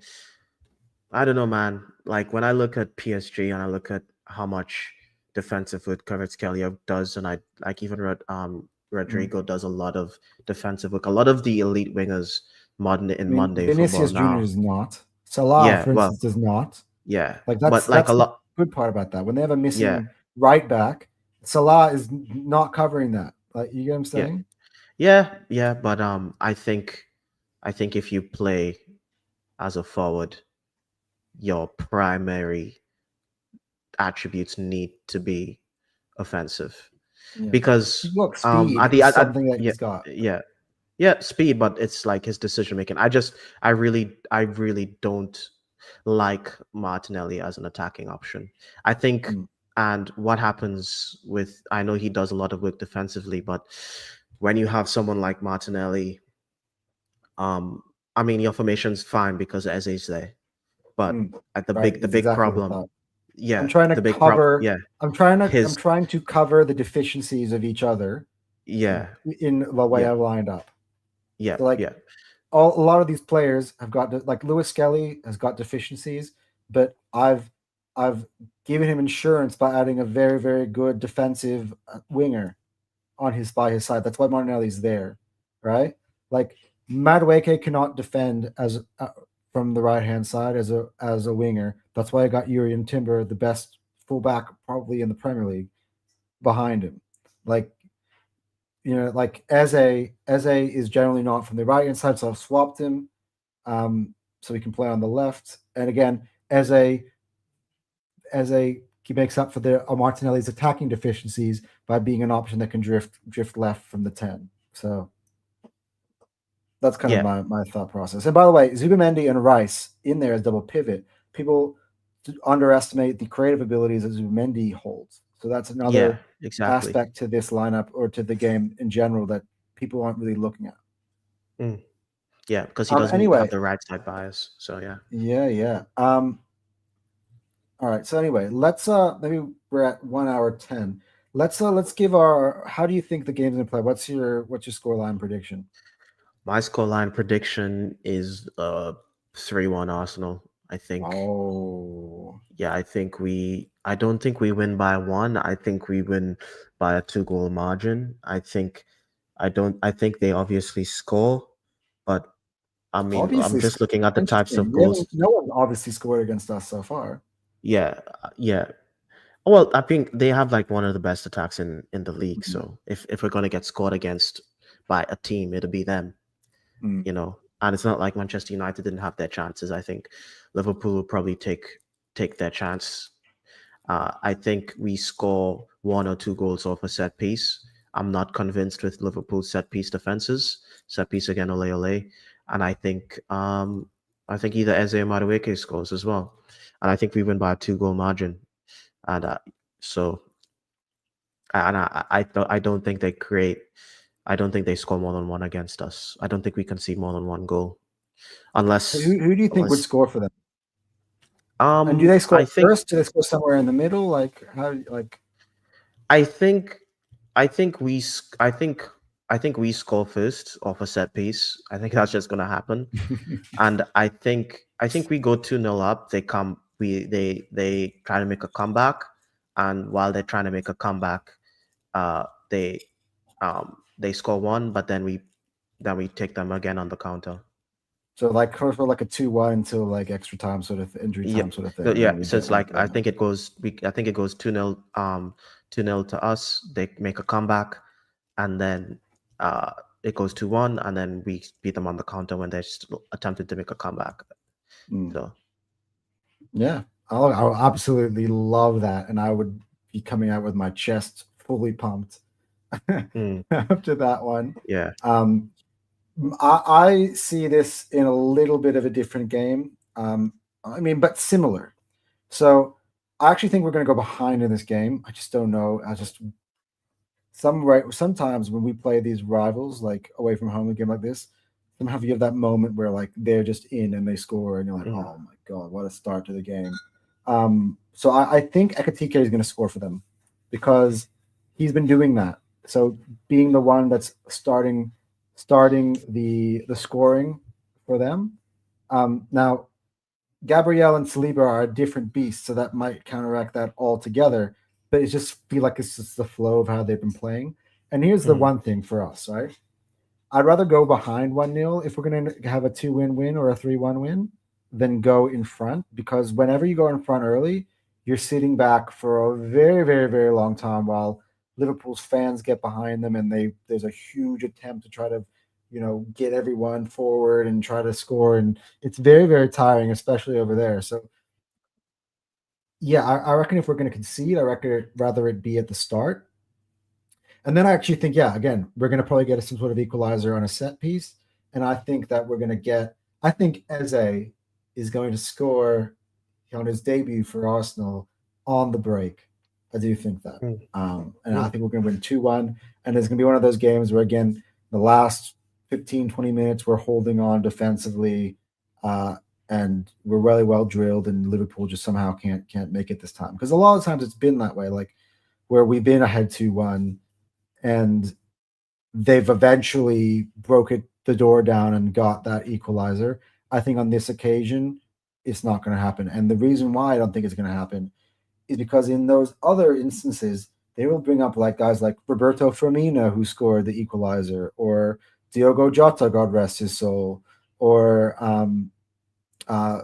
Speaker 1: I don't know, man. Like when I look at PSG and I look at how much defensive work Kvaratskhelia does, and I like even read
Speaker 2: Mm.
Speaker 1: Rodrigo does a lot of defensive work. A lot of the elite wingers modern
Speaker 2: I
Speaker 1: in
Speaker 2: mean,
Speaker 1: Monday football
Speaker 2: Vinicius Junior
Speaker 1: now.
Speaker 2: does not. Salah,
Speaker 1: Yeah,
Speaker 2: for
Speaker 1: well,
Speaker 2: instance, does not.
Speaker 1: yeah,
Speaker 2: Like
Speaker 1: but like a
Speaker 2: that's the
Speaker 1: lot.
Speaker 2: good part about that. When they have a
Speaker 1: Yeah,
Speaker 2: missing right back, Salah is not covering that. Like you get what I'm
Speaker 1: yeah,
Speaker 2: saying?
Speaker 1: yeah. But I think if you play as a forward, your primary attributes need to be offensive
Speaker 2: Yeah.
Speaker 1: because
Speaker 2: Look, speed
Speaker 1: at the
Speaker 2: is
Speaker 1: at
Speaker 2: something that
Speaker 1: yeah,
Speaker 2: he's got.
Speaker 1: yeah, yeah, speed, but it's like his decision making. I really don't like Martinelli as an attacking option. I think,
Speaker 2: Mm,
Speaker 1: and what happens with, I know he does a lot of work defensively, but when you have someone like Martinelli, um I mean your formation's fine because Eze's there, but
Speaker 2: mm.
Speaker 1: at the
Speaker 2: Right.
Speaker 1: big the
Speaker 2: It's
Speaker 1: big
Speaker 2: exactly what I
Speaker 1: problem,
Speaker 2: thought. I'm
Speaker 1: yeah,
Speaker 2: trying to
Speaker 1: the big problem,
Speaker 2: cover.
Speaker 1: yeah,
Speaker 2: I'm
Speaker 1: his,
Speaker 2: trying to cover the deficiencies of each other
Speaker 1: yeah,
Speaker 2: in the way
Speaker 1: yeah,
Speaker 2: I lined up.
Speaker 1: yeah,
Speaker 2: So like
Speaker 1: yeah,
Speaker 2: a lot of these players have got like Lewis Skelly has got deficiencies, but I've given him insurance by adding a very very good defensive winger on his by his side. That's why Martinelli's there, right? Like Madueke cannot defend as from the right hand side as a winger. That's why I got Yuri and Timber, the best fullback probably in the Premier League, behind him. Like like Eze is generally not from the right hand side, so I've swapped him so he can play on the left. And again, Eze he makes up for the Martinelli's attacking deficiencies by being an option that can drift left from the 10. So that's kind of
Speaker 1: yeah,
Speaker 2: my thought process. And by the way, Zubamendi and Rice in there as double pivot. People underestimate the creative abilities that Zubamendi holds. So that's
Speaker 1: yeah,
Speaker 2: another
Speaker 1: exactly.
Speaker 2: aspect to this lineup or to the game in general that people aren't really looking at.
Speaker 1: Mm, yeah, because he doesn't have
Speaker 2: Anyway,
Speaker 1: the right side bias. So yeah.
Speaker 2: yeah. All right. So anyway, let's maybe we're at 1 hour 10. Let's give our how do you think the game's gonna play? What's your scoreline prediction?
Speaker 1: My scoreline prediction is 3-1 Arsenal. I think.
Speaker 2: Oh,
Speaker 1: Yeah, I don't think we win by one. I think we win by a two-goal margin. I think they obviously score, but I mean, I'm
Speaker 2: obviously
Speaker 1: just looking at the types
Speaker 2: interesting.
Speaker 1: of goals.
Speaker 2: No one obviously scored against us so far.
Speaker 1: Yeah, yeah. Well, I think they have like one of the best attacks in the league.
Speaker 2: Mhm.
Speaker 1: So if we're gonna get scored against by a team, it'll be them,
Speaker 2: Mm.
Speaker 1: you know. And it's not like Manchester United didn't have their chances. I think Liverpool will probably take their chance. I think we score one or two goals off a set piece. I'm not convinced with Liverpool's set piece defenses. Set piece again, ole ole, and I think either Eze or Madueke scores as well, and I think we win by a two goal margin. And so and I don't think they create. I don't think they score more than one against us. I don't think we concede more than one goal
Speaker 2: So
Speaker 1: unless
Speaker 2: who do you think would
Speaker 1: unless
Speaker 2: score for them? And do they score
Speaker 1: I think
Speaker 2: first? Do they score somewhere in the middle? Like how? Like
Speaker 1: I think I think I think we score first off a set piece. I think that's just gonna happen. And I think we go 2-0 up. They try to make a comeback, and while they're trying to make a comeback, uh, they they score one, but then we take them again on the counter.
Speaker 2: so like for like a 2-1 until like extra time sort of injury
Speaker 1: Yeah,
Speaker 2: time sort of thing, and
Speaker 1: yeah.
Speaker 2: then we
Speaker 1: So
Speaker 2: get
Speaker 1: it's
Speaker 2: one
Speaker 1: like
Speaker 2: goal.
Speaker 1: I think it goes 2-0 2-0 to us. They make a comeback, and then uh it goes 2-1, and then we beat them on the counter when they're still attempting to make a comeback.
Speaker 2: Mm.
Speaker 1: So
Speaker 2: Yeah, I'll absolutely love that, and I would be coming out with my chest fully pumped
Speaker 1: mm,
Speaker 2: after that one.
Speaker 1: yeah.
Speaker 2: Um, I see this in a little bit of a different game. I mean, but similar. So I actually think we're going to go behind in this game. I just don't know. I just sometimes when we play these rivals like away from home, a game like this, somehow you have that moment where like they're just in and they score, and you're like,
Speaker 1: Mm,
Speaker 2: oh my god, what a start to the game. So I think Ekatike is going to score for them because he's been doing that. So being the one that's starting the scoring for them. Now Gabrielle and Saliba are a different beast, so that might counteract that altogether. But it just feel like it's just the flow of how they've been playing. And here's the
Speaker 1: mm,
Speaker 2: one thing for us, right? I'd rather go behind 1-0 if we're going to have a 2-win or a 3-1 win than go in front because whenever you go in front early, you're sitting back for a very, very, very long time while Liverpool's fans get behind them and there's a huge attempt to try to, get everyone forward and try to score. And it's very, very tiring, especially over there. So, yeah, I reckon if we're going to concede, I reckon rather it be at the start. And then I actually think, yeah, again, we're going to probably get some sort of equalizer on a set piece. And I think that we're going to I think Eze is going to score on his debut for Arsenal on the break. I do think that.
Speaker 1: mm,
Speaker 2: And I
Speaker 1: mm,
Speaker 2: think we're going to win 2-1. And it's going to be one of those games where, again, the last 15, 20 minutes, we're holding on defensively. Uh, and we're really well drilled, and Liverpool just somehow can't make it this time. Because a lot of times it's been that way, like where we've been ahead 2-1 and they've eventually the door down and got that equalizer. I think on this occasion, it's not going to happen. And the reason why I don't think it's going to happen is because in those other instances, they will bring up like guys like Roberto Firmino who scored the equalizer, or Diogo Jota, God rest his soul, or uh,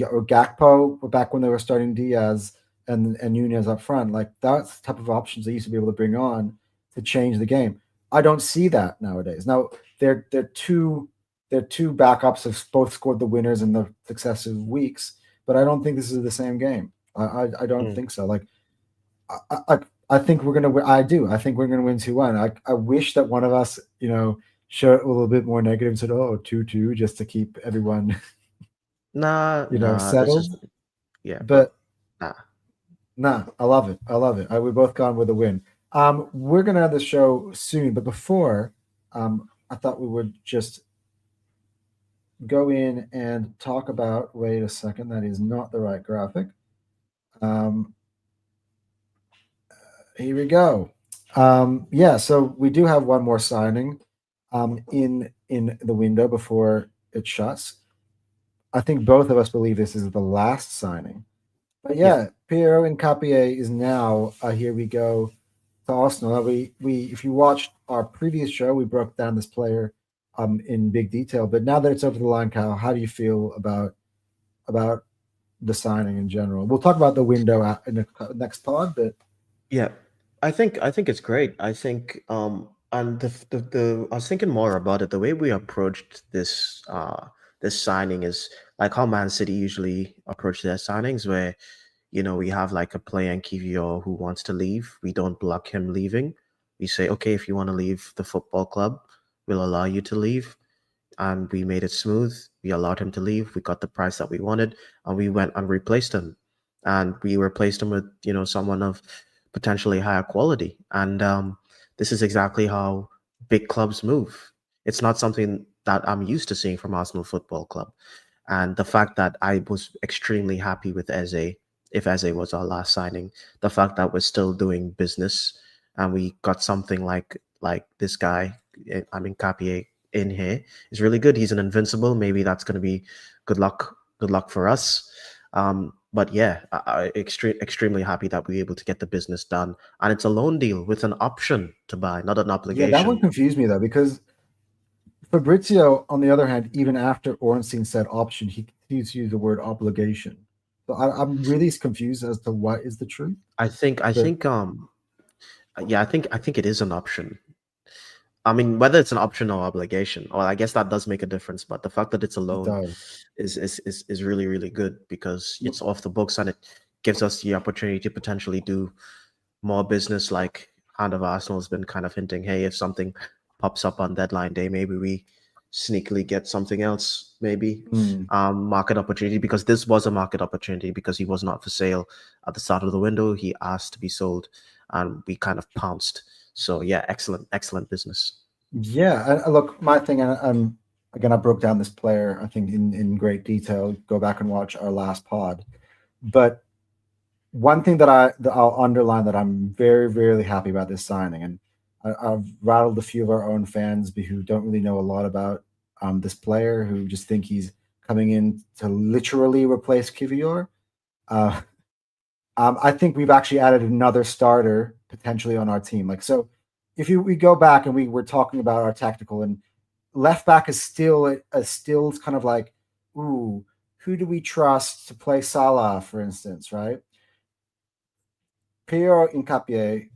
Speaker 2: or Gakpo back when they were starting Diaz and Nunez up front. Like that's the type of options they used to be able to bring on to change the game. I don't see that nowadays. Now they're two backups have both scored the winners in the successive weeks, but I don't think this is the same game. I don't
Speaker 1: mm.
Speaker 2: think so. Like I think we're gonna win. I do. I think we're gonna win 2-1. I wish that one of us, showed a little bit more negative and said, "Oh, 2-2," just to keep everyone,
Speaker 1: Nah, nah. This is
Speaker 2: settled.
Speaker 1: yeah, but
Speaker 2: But
Speaker 1: nah.
Speaker 2: nah, I love it. I love it. We both gone with a win. We're gonna have the show soon, but before, I thought we would just go in and talk about. Wait a second, that is not the right graphic. Um, Here we go. Yeah, so we do have one more signing. In in the window before it shuts. I think both of us believe this is the last signing. But
Speaker 1: Yeah.
Speaker 2: yeah, Piero Incapié is now, here we go, to Arsenal. We if you watched our previous show, we broke down this player in big detail. But now that it's over the line, Cal, how do you feel about the signing in general? We'll talk about the window in the next pod, but
Speaker 1: Yeah, I think it's great. I think and the I was thinking more about it. The way we approached this signing is like how Man City usually approach their signings, where we have like a player in Kivior who wants to leave. We don't block him leaving. We say, okay, if you want to leave the football club, we'll allow you to leave, and we made it smooth. We allowed him to leave. We got the price that we wanted, and we went and replaced him. And we replaced him with someone of potentially higher quality. And this is exactly how big clubs move. It's not something that I'm used to seeing from Arsenal Football Club. And the fact that I was extremely happy with Eze, if Eze was our last signing, the fact that we're still doing business and we got something like this guy, I mean Capie in here is really good. He's an invincible. Maybe that's going to be good luck for us. But yeah, extremely happy that we were able to get the business done, and it's a loan deal with an option to buy, not an
Speaker 2: yeah, that one
Speaker 1: obligation.
Speaker 2: confused me though because Fabrizio, on the other hand, even after Ornstein said option, he continues to use the word obligation. So I'm really confused as to what is the truth.
Speaker 1: I
Speaker 2: But
Speaker 1: think yeah, I think it is an option. I mean, whether it's an option or obligation, or I guess that does make a difference. But the fact that it's a
Speaker 2: it
Speaker 1: loan
Speaker 2: does.
Speaker 1: is really really good because it's off the books and it gives us the opportunity to potentially do more business. Like Hand of Arsenal has been kind of hinting, hey, if something pops up on deadline day, maybe we sneakily get something else, maybe
Speaker 2: Mm.
Speaker 1: market opportunity, because this was a market opportunity because he was not for sale at the start of the window. He asked to be sold, and we kind of pounced. So yeah, excellent business.
Speaker 2: Yeah, look, my thing, again, I broke down this player, I think, in great detail. Go back and watch our last pod. But one thing that I'll underline that I'm very, very happy about this signing, and I've rattled a few of our own fans who don't really know a lot about this player, who just think he's coming in to literally replace Kivior. Uh, I think we've actually added another starter potentially on our team. Like so, if we go back and we were talking about our tactical and left back is still kind of like, ooh, who do we trust to play Salah, for instance, right? Pierre Incapié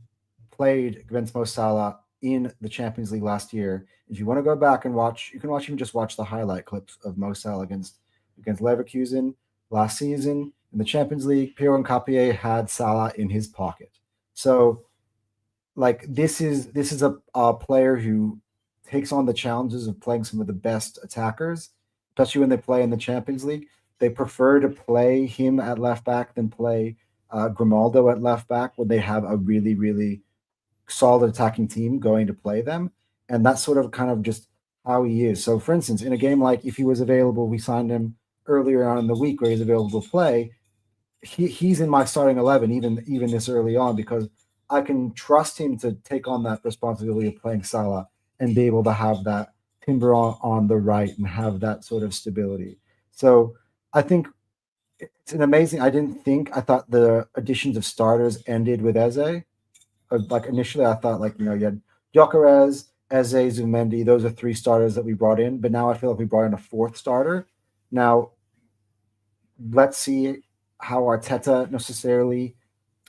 Speaker 2: played against Mo Salah in the Champions League last year. If you want to go back and watch, you can even just watch the highlight clips of Mo Salah against Leverkusen last season in the Champions League. Pierre Incapié had Salah in his pocket. So like this is a player who takes on the challenges of playing some of the best attackers, especially when they play in the Champions League. They prefer to play him at left back than play Grimaldo at left back when they have a really, really solid attacking team going to play them. And that's sort of kind of just how he is. So, for instance, in a game like if he was available, we signed him earlier on in the week where he's available to play. He's in my starting 11 even this early on because I can trust him to take on that responsibility of playing Salah and be able to have that timber on the right and have that sort of stability. So I think it's an amazing. I thought the additions of starters ended with Eze. Like initially, I thought like you had Gyökeres, Eze, Zumendi. Those are three starters that we brought in. But now I feel like we brought in a fourth starter. Now let's see how Arteta necessarily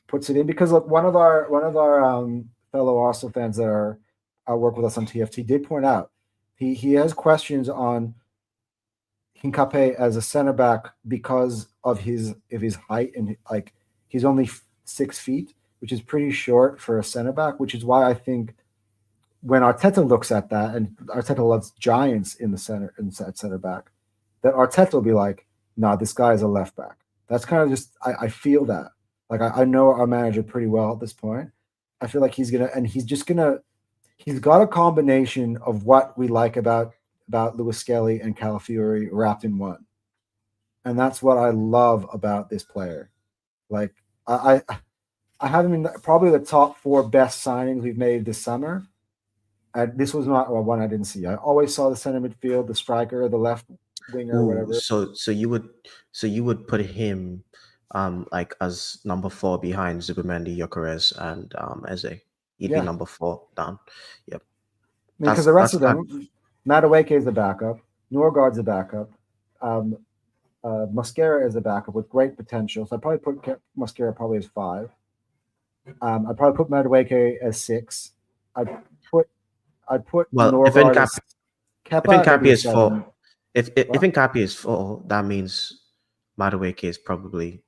Speaker 2: puts it in because look, one of our fellow Arsenal fans that work with us on TFT did point out he has questions on Hincape as a center back because of his height and like he's only 6 feet, which is pretty short for a center back. Which is why I think when Arteta looks at that and Arteta loves giants in the center and at center back, that Arteta will be like, "Nah, this guy is a left back." That's kind of just I feel that. Like I know our manager pretty well at this point. I feel like he's got a combination of what we like about Lewis Skelly and Calafiori wrapped in one, and that's what I love about this player. Like I have him in probably the top four best signings we've made this summer, This was not one I didn't see. I always saw the center midfield, the striker, the left winger,
Speaker 1: Ooh,
Speaker 2: whatever.
Speaker 1: so you would put him like as number four behind Zubimendi, Gyökeres, and Eze. He'd be
Speaker 2: Yeah,
Speaker 1: number four down. Yep.
Speaker 2: I mean, because
Speaker 1: That's
Speaker 2: the rest
Speaker 1: that's
Speaker 2: of
Speaker 1: kind
Speaker 2: them, Madueke is the backup, Norgard's the backup, um, Mosquera is the backup with great potential. So I probably put Mosquera probably as 5. I'd probably put Madueke as 6. I'd put I'd put
Speaker 1: well, if
Speaker 2: Norgard
Speaker 1: Nkap
Speaker 2: as
Speaker 1: if
Speaker 2: Kepa maybe
Speaker 1: Nkapie
Speaker 2: a
Speaker 1: is
Speaker 2: 7.
Speaker 1: 4, if
Speaker 2: What?
Speaker 1: Nkapie is 4, that means Madueke is probably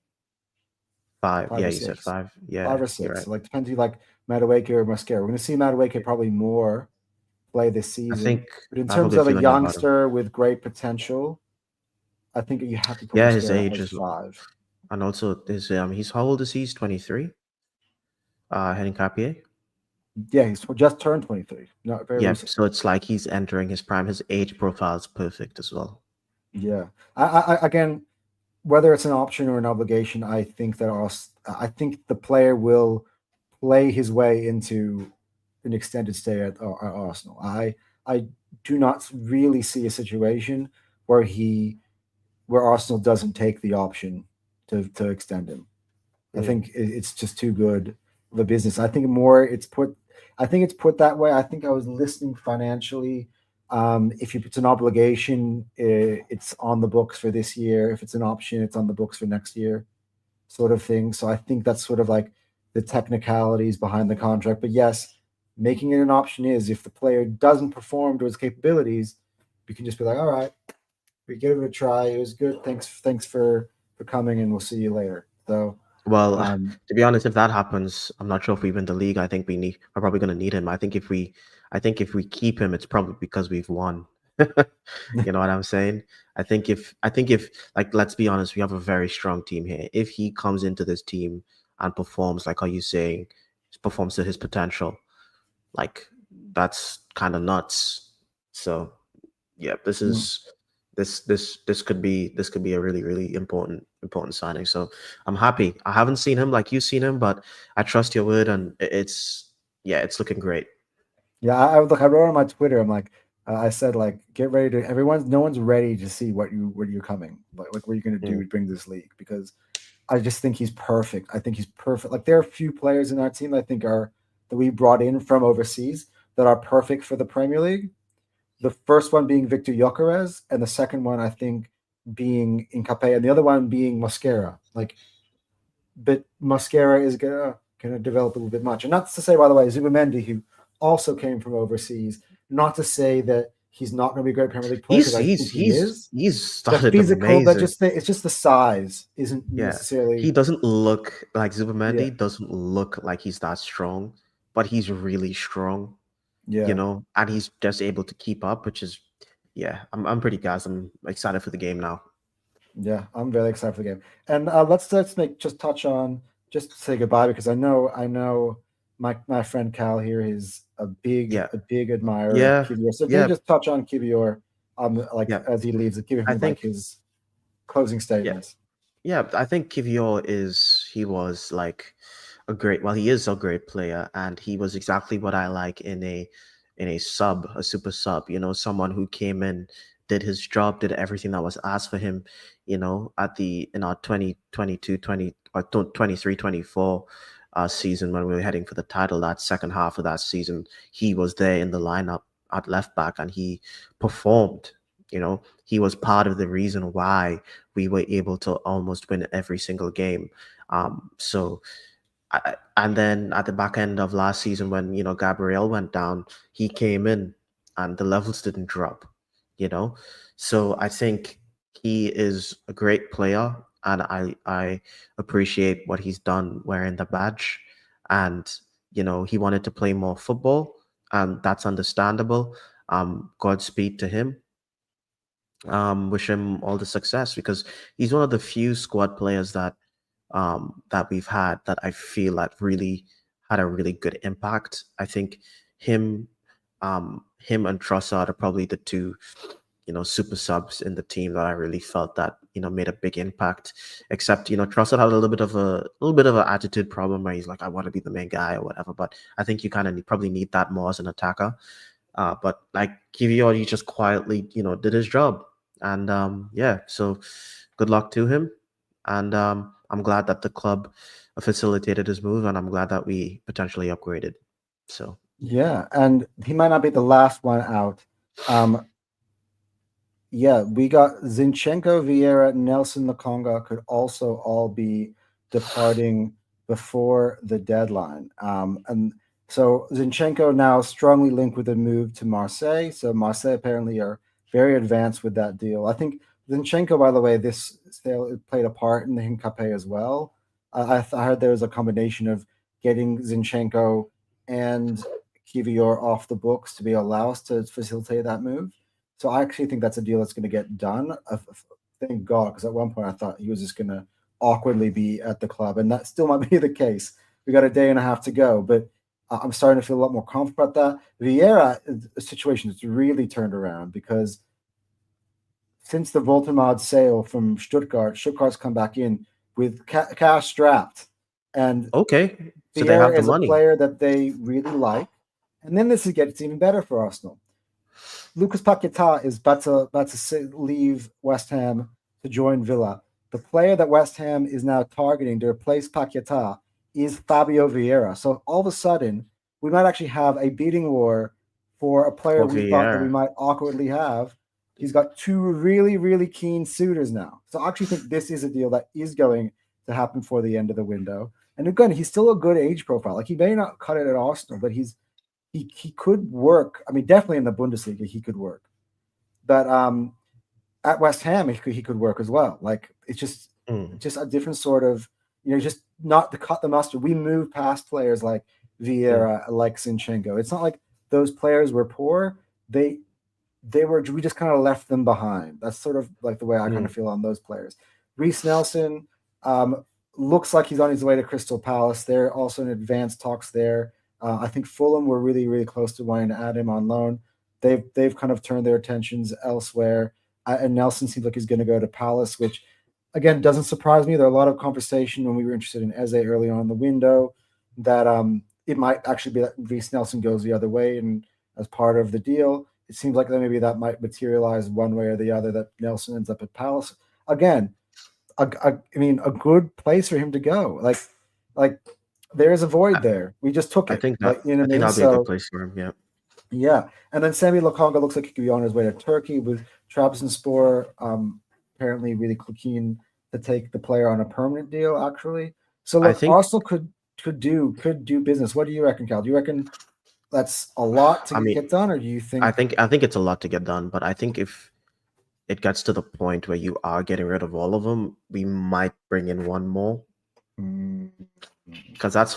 Speaker 1: 5.
Speaker 2: Five
Speaker 1: Yeah,
Speaker 2: or
Speaker 1: you said
Speaker 2: six,
Speaker 1: 5.
Speaker 2: five
Speaker 1: Yeah,
Speaker 2: or
Speaker 1: you're
Speaker 2: six.
Speaker 1: right.
Speaker 2: So like depends you like Madueke or Mosquera. We're going to see Madueke probably more play this
Speaker 1: I
Speaker 2: season,
Speaker 1: think
Speaker 2: but in
Speaker 1: I have a
Speaker 2: terms
Speaker 1: good
Speaker 2: of a
Speaker 1: feeling about him.
Speaker 2: youngster with great potential, I think you have to put
Speaker 1: Yeah, his
Speaker 2: Mosquera
Speaker 1: age
Speaker 2: as
Speaker 1: is,
Speaker 2: 5.
Speaker 1: and also his he's how old is he? He's 23. Nkapie.
Speaker 2: Yeah, he's just turned 23, not very
Speaker 1: Yeah,
Speaker 2: recently.
Speaker 1: so it's like he's entering his prime. His age profile is perfect as well.
Speaker 2: Yeah, I again, whether it's an option or an obligation, I think the player will play his way into an extended stay at Arsenal. I do not really see a situation where where Arsenal doesn't take the option to extend him. I
Speaker 1: Mm.
Speaker 2: think it's just too good of a business. I think it's put that way. I think I was listening financially. If it's an obligation, it's on the books for this year. If it's an option, it's on the books for next year, sort of thing. So I think that's sort of like the technicalities behind the contract. But yes, making it an option is if the player doesn't perform to his capabilities, you can just be like, all right, we give it a try. It was good. Thanks for coming, and we'll see you later. So
Speaker 1: Well,
Speaker 2: um,
Speaker 1: to be honest, if that happens, I'm not sure if we win the league. I think we're probably going to need him. I think if we keep him, it's probably because we've won. You know what I'm saying? I think if like let's be honest, we have a very strong team here. If he comes into this team and performs like how you saying, performs to his potential, like that's kind of nuts. So yeah, this could be a really important signing. So I'm happy. I haven't seen him like you've seen him, but I trust your word, and it's yeah, it's looking great.
Speaker 2: yeah, I wrote on my Twitter. I'm like, I said like, get ready to no one's ready to see what you're coming like what you're gonna do
Speaker 1: Mm.
Speaker 2: to bring this league because I just think he's perfect. I think he's perfect. Like there are a few players in our team I think are that we brought in from overseas that are perfect for the Premier League. The first one being Victor Gyökeres, and the second one I think being Incape, and the other one being Mosquera. Like, but Mosquera is gonna develop a little bit much. And not to say, by the way, Zubimendi, who also came from overseas, not to say that he's not going to be a great Premier League player because
Speaker 1: He's
Speaker 2: I
Speaker 1: he's
Speaker 2: think he
Speaker 1: he's
Speaker 2: is.
Speaker 1: he's
Speaker 2: The
Speaker 1: started
Speaker 2: physical, that
Speaker 1: amazing.
Speaker 2: just it's just the size isn't
Speaker 1: Yeah, he
Speaker 2: necessarily.
Speaker 1: doesn't look like
Speaker 2: Yeah,
Speaker 1: Zubimendi. Doesn't look like he's that strong, but he's really strong.
Speaker 2: yeah,
Speaker 1: And he's just able to keep up, which is yeah. I'm pretty gassed. I'm excited for the game now.
Speaker 2: yeah. I'm very excited for the game. And let's make just touch on just say goodbye because I know my friend Cal here is
Speaker 1: Yeah,
Speaker 2: a big admirer of
Speaker 1: yeah,
Speaker 2: Kivior. So can you
Speaker 1: yeah,
Speaker 2: just touch on Kivior like
Speaker 1: yeah.
Speaker 2: as he leaves, give
Speaker 1: I
Speaker 2: him like
Speaker 1: think
Speaker 2: his closing
Speaker 1: yeah.
Speaker 2: statements.
Speaker 1: Yeah, I think Kivior he was like he is a great player, and he was exactly what I like a super sub, someone who came in, did his job, did everything that was asked for him, in our 2022 20 or 23 24 season when we were heading for the title, that second half of that season, he was there in the lineup at left back and he performed. He was part of the reason why we were able to almost win every single game. And then at the back end of last season, when Gabriel went down, he came in, and the levels didn't drop. You know, so I think he is a great player, and I appreciate what he's done wearing the badge, and he wanted to play more football, and that's understandable. Godspeed to him. Wish him all the success because he's one of the few squad players that we've had that I feel that really had a really good impact. I think him him and Trossard are probably the two super subs in the team that I really felt that made a big impact. Except Trossard had a little bit of an attitude problem where he's like, I want to be the main guy or whatever. But I think you kind of probably need that more as an attacker. But like Kivior, he just quietly, did his job, and yeah. So good luck to him, and I'm glad that the club facilitated his move, and I'm glad that we potentially upgraded. So
Speaker 2: Yeah, and he might not be the last one out. Um, yeah, we got Zinchenko, Vieira, Nelson, Nakonga could also all be departing before the deadline. And so Zinchenko now strongly linked with a move to Marseille. So Marseille apparently are very advanced with that deal. I think Zinchenko, by the way, this sale played a part in the Hincape as well. I heard there was a combination of getting Zinchenko and Kivior off the books to be allow us to facilitate that move. So I actually think that's a deal that's going to get done. Thank God, because at one point I thought he was just going to awkwardly be at the club, and that still might be the case. We got a day and a half to go, but I'm starting to feel a lot more confident about that. Vieira, the situation has really turned around because since the Voltemad sale from Stuttgart, Stuttgart's come back in with cash strapped, and
Speaker 1: okay, so they have
Speaker 2: Vieira
Speaker 1: the
Speaker 2: is a
Speaker 1: money.
Speaker 2: player that they really like. And then this gets even better for Arsenal. Lucas Paquetá is about to leave West Ham to join Villa. The player that West Ham is now targeting to replace Paquetá is Fabio Vieira. So all of a sudden, we might actually have a bidding war for a player
Speaker 1: For
Speaker 2: we thought that we
Speaker 1: Villar.
Speaker 2: might awkwardly have. He's got two really, really keen suitors now. So I actually think this is a deal that is going to happen for the end of the window. And again, he's still a good age profile. Like he may not cut it at Arsenal, but he could work. I mean, definitely in the Bundesliga he could work, but at West Ham he could work as well. Like it's
Speaker 1: Mm,
Speaker 2: just a different sort of just not to cut the mustard. We move past players like
Speaker 1: mm,
Speaker 2: Vieira, like Sinchenko. It's not like those players were poor. They they were we just kind of left them behind. That's sort of like the way I kind of
Speaker 1: mm.
Speaker 2: feel on those players. Reece Nelson um, looks like he's on his way to Crystal Palace. They're also in advanced talks there. I think Fulham were really really close to wanting to add him on loan. They've kind of turned their attentions elsewhere. And Nelson seems like he's going to go to Palace, which again doesn't surprise me. There are a lot of conversation when we were interested in Eze early on in the window that it might actually be that Reece Nelson goes the other way and as part of the deal it seems like that maybe that might materialize one way or the other that Nelson ends up at Palace again. I mean, a good place for him to go. Like there is a void
Speaker 1: I,
Speaker 2: there. We just took
Speaker 1: I
Speaker 2: it.
Speaker 1: think that
Speaker 2: Like you know
Speaker 1: I
Speaker 2: what I
Speaker 1: think
Speaker 2: mean.
Speaker 1: that'll be a good
Speaker 2: So
Speaker 1: place for him. Yeah.
Speaker 2: yeah, and then Sammy Lokonga looks like he could be on his way to Turkey with Trabzonspor. Apparently really keen to take the player on a permanent deal. Actually, so
Speaker 1: I
Speaker 2: look,
Speaker 1: think.
Speaker 2: Arsenal could do business. What do you reckon, Cal? Do you reckon that's a lot to
Speaker 1: I mean,
Speaker 2: get done, or do you think?
Speaker 1: I think it's a lot to get done, but I think if it gets to the point where you are getting rid of all of them, we might bring in one more
Speaker 2: Mm,
Speaker 1: because that's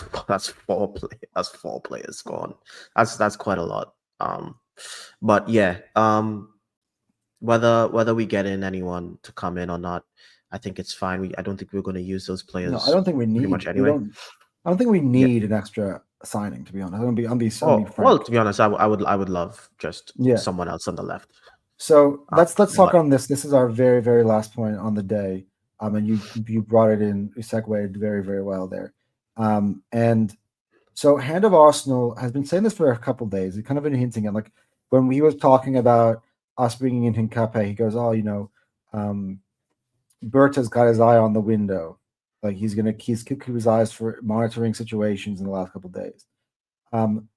Speaker 1: four players gone. That's quite a lot. But yeah, whether we get in anyone to come in or not, I think it's fine. I don't think we're going to use those
Speaker 2: no, I
Speaker 1: players
Speaker 2: don't think we
Speaker 1: pretty much
Speaker 2: need. We
Speaker 1: anyway.
Speaker 2: don't. I don't think we
Speaker 1: Yeah.
Speaker 2: need an extra signing. To be honest, I'm be
Speaker 1: Oh well,
Speaker 2: frank.
Speaker 1: to be honest, I would love just
Speaker 2: Yeah.
Speaker 1: someone else on the left.
Speaker 2: So
Speaker 1: Uh,
Speaker 2: let's talk
Speaker 1: but
Speaker 2: on this. This is our very very last point on the day. And you brought it in. You segued very very well there. And so Hand of Arsenal has been saying this for a couple of days. He kind of been hinting at like when we was talking about us bringing in Hincape, he goes, oh, um, Berta's got his eye on the window. Like he's keep his eyes for monitoring situations in the last couple of days. Um,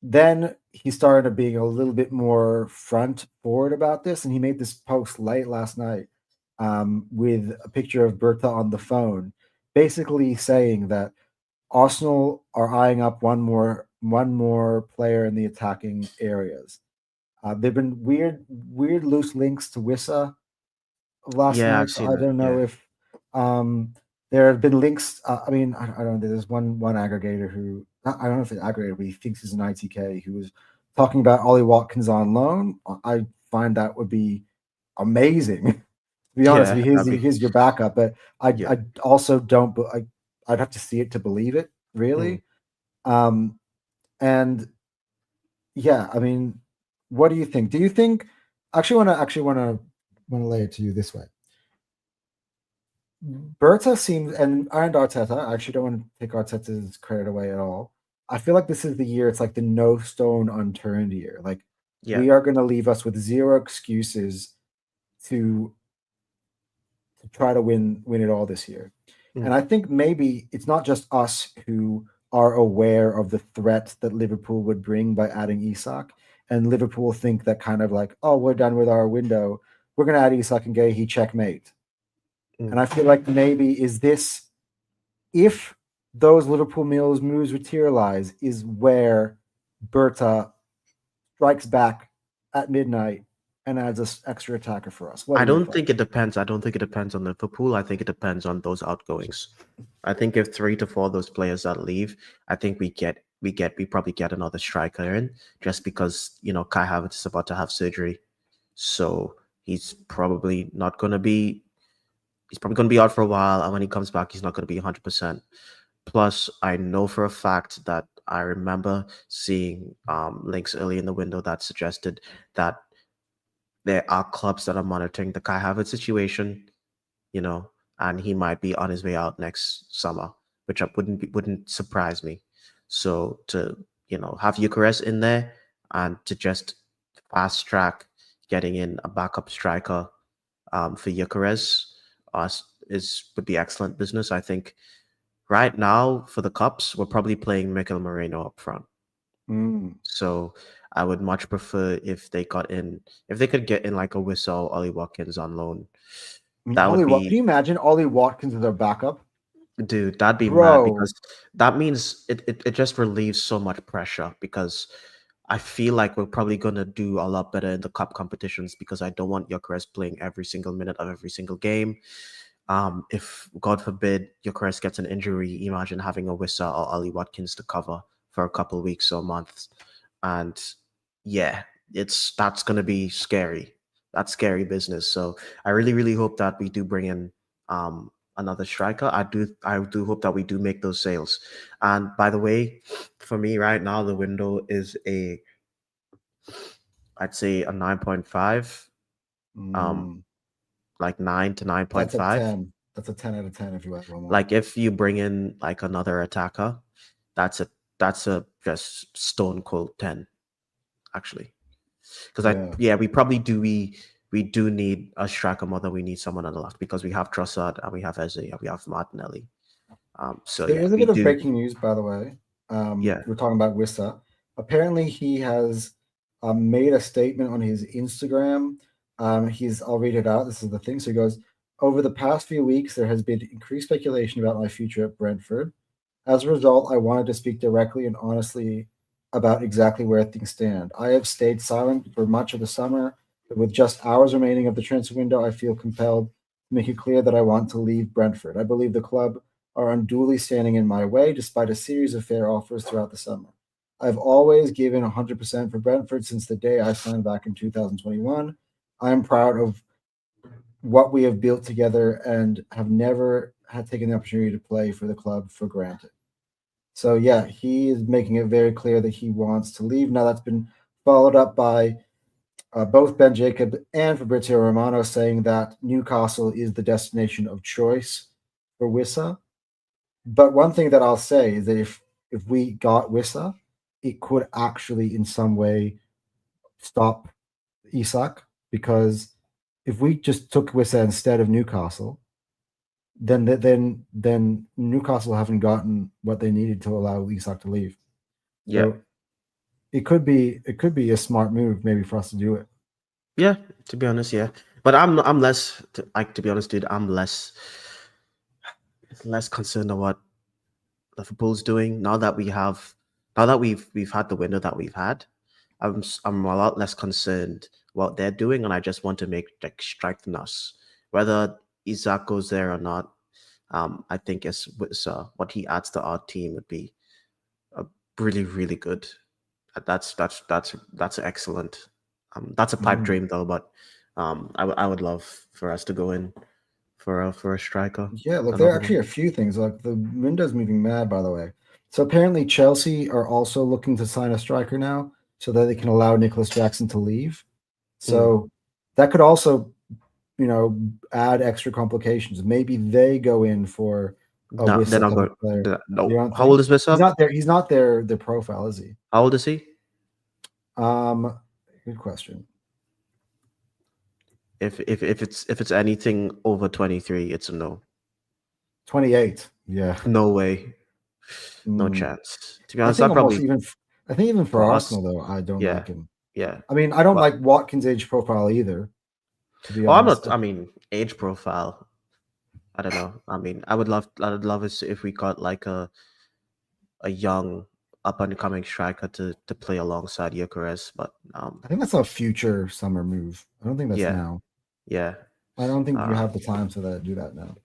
Speaker 2: then he started being a little bit more front forward about this, and he made this post late last night with a picture of Berta on the phone, basically saying that Arsenal are eyeing up one more player in the attacking areas. There've been weird loose links to Wissa last
Speaker 1: yeah,
Speaker 2: night.
Speaker 1: I've
Speaker 2: So
Speaker 1: seen
Speaker 2: I
Speaker 1: that.
Speaker 2: don't know
Speaker 1: Yeah,
Speaker 2: if um, there have been links. I mean, I don't know. There's one aggregator who I don't know if it's aggregator, but he thinks he's an ITK who was talking about Ollie Watkins on loan. I find that would be amazing. To be honest,
Speaker 1: yeah,
Speaker 2: if
Speaker 1: that'd be
Speaker 2: here's your backup, but
Speaker 1: yeah.
Speaker 2: I also don't. But I'd have to see it to believe it,
Speaker 1: Mm.
Speaker 2: really. Um, and yeah, I mean, what do you think? Do you think? Actually want to lay it to you this way. Berta seems, and Arteta, I actually don't want to take Arteta's credit away at all. I feel like this is the year. It's like the no stone unturned year. Like
Speaker 1: Yeah.
Speaker 2: we are going to leave us with zero excuses to try to win it all this year. And
Speaker 1: Mm,
Speaker 2: I think maybe it's not just us who are aware of the threat that Liverpool would bring by adding Isak, and Liverpool think that kind of like, oh, we're done with our window. We're going to add Isak and Guehi checkmate.
Speaker 1: mm.
Speaker 2: And I feel like maybe is this if those Liverpool Mills moves materialize, is where Berta strikes back at midnight and adds an extra attacker for us. What
Speaker 1: I
Speaker 2: do you
Speaker 1: don't
Speaker 2: think?
Speaker 1: think it depends. I don't think it depends on Liverpool. I think it depends on those outgoings. I think if 3 to 4 of those players that leave, I think we probably get another striker in just because Kai Havertz is about to have surgery, so he's probably gonna be out for a while, and when he comes back, he's not gonna be 100%. Plus, I know for a fact that I remember seeing links early in the window that suggested that there are clubs that are monitoring the Kai Havertz situation, you know, and he might be on his way out next summer, which wouldn't surprise me. So to have Eucharist in there and to just fast track getting in a backup striker for Eucharist would be excellent business. I think right now for the cups we're probably playing Mikel Moreno up front.
Speaker 2: Mm.
Speaker 1: So I would much prefer if they could get in like a Whistle Ollie Watkins on loan. That would
Speaker 2: Can
Speaker 1: be
Speaker 2: you imagine Ollie Watkins as our backup?
Speaker 1: Dude, that'd be mad
Speaker 2: Bro,
Speaker 1: because that means it just relieves so much pressure because I feel like we're probably gonna do a lot better in the cup competitions because I don't want Gyökeres playing every single minute of every single game. If God forbid Gyökeres gets an injury, imagine having a Wissa or Ollie Watkins to cover for a couple weeks or months. And yeah, that's gonna be scary. That's scary business. So I really, really hope that we do bring in another striker. I do hope that we do make those sales. And by the way, for me right now, the window is I'd say a 9.5, um,
Speaker 2: mm,
Speaker 1: like 9 to
Speaker 2: that's a
Speaker 1: 9.5.
Speaker 2: 10. That's a 10 out of 10 if you add one more.
Speaker 1: Like if you bring in like another attacker, that's a that's a just stone cold 10 actually. Because
Speaker 2: Yeah.
Speaker 1: we do need a striker more than we need someone on the left because we have Trossard and we have Eze and we have Martinelli. So
Speaker 2: So there
Speaker 1: yeah,
Speaker 2: is a
Speaker 1: we
Speaker 2: bit of
Speaker 1: do.
Speaker 2: breaking news, by the way.
Speaker 1: Yeah.
Speaker 2: We're talking about Wissa. Apparently, he has made a statement on his Instagram. I'll read it out. This is the thing. So he goes, over the past few weeks, there has been increased speculation about my future at Brentford. As a result, I wanted to speak directly and honestly about exactly where things stand. I have stayed silent for much of the summer, but with just hours remaining of the transfer window, I feel compelled to make it clear that I want to leave Brentford. I believe the club are unduly standing in my way despite a series of fair offers throughout the summer. I've always given 100% for Brentford since the day I signed back in 2021. I am proud of what we have built together and have never had taken the opportunity to play for the club for granted. So yeah, he is making it very clear that he wants to leave. Now that's been followed up by both Ben Jacob and Fabrizio Romano saying that Newcastle is the destination of choice for Wissa. But one thing that I'll say is that if we got Wissa, it could actually in some way stop Isak because if we just took Wissa instead of Newcastle, then Newcastle haven't gotten what they needed to allow Isak to leave.
Speaker 1: Yeah.
Speaker 2: So it could be a smart move maybe for us to do it.
Speaker 1: Yeah, to be honest, yeah. But I'm less like to be honest, dude, I'm less concerned of what Liverpool's doing now that we've had the window that we've had. I'm a lot less concerned what they're doing, and I just want to make like strengthen us. Whether Isaac goes there or not, I think what he adds to our team would be really really good. That's excellent. That's a pipe
Speaker 2: Mm.
Speaker 1: dream though, but I would love for us to go in for a striker.
Speaker 2: Yeah, look, there are
Speaker 1: Another one.
Speaker 2: actually a few things. Like the window's moving mad, by the way. So apparently Chelsea are also looking to sign a striker now so that they can allow Nicholas Jackson to leave.
Speaker 1: Mm,
Speaker 2: So that could also, add extra complications. Maybe they go in for Oh,
Speaker 1: No, they're
Speaker 2: Wissa
Speaker 1: not
Speaker 2: type
Speaker 1: going.
Speaker 2: of player. You
Speaker 1: No.
Speaker 2: don't
Speaker 1: How old
Speaker 2: think
Speaker 1: is Wissam?
Speaker 2: he's not their profile, is he?
Speaker 1: How old is he?
Speaker 2: Um, Good question.
Speaker 1: If it's anything over 23, it's a no.
Speaker 2: 28. Yeah.
Speaker 1: No way. No
Speaker 2: Mm.
Speaker 1: chance. To be
Speaker 2: I
Speaker 1: honest,
Speaker 2: think
Speaker 1: I
Speaker 2: almost
Speaker 1: probably
Speaker 2: even I think even for
Speaker 1: for us,
Speaker 2: Arsenal though, I don't
Speaker 1: yeah,
Speaker 2: like him.
Speaker 1: yeah.
Speaker 2: I mean, I don't
Speaker 1: But
Speaker 2: like Watkins' age profile either, to be
Speaker 1: oh, I'm
Speaker 2: honest.
Speaker 1: not. I mean, age profile. I don't know. I mean, I'd love it if we got like a young up and coming striker to play alongside Gyökeres, but
Speaker 2: I think that's a future summer move. I don't think that's
Speaker 1: yeah,
Speaker 2: now.
Speaker 1: yeah,
Speaker 2: I don't think you
Speaker 1: uh,
Speaker 2: have the time to do that now.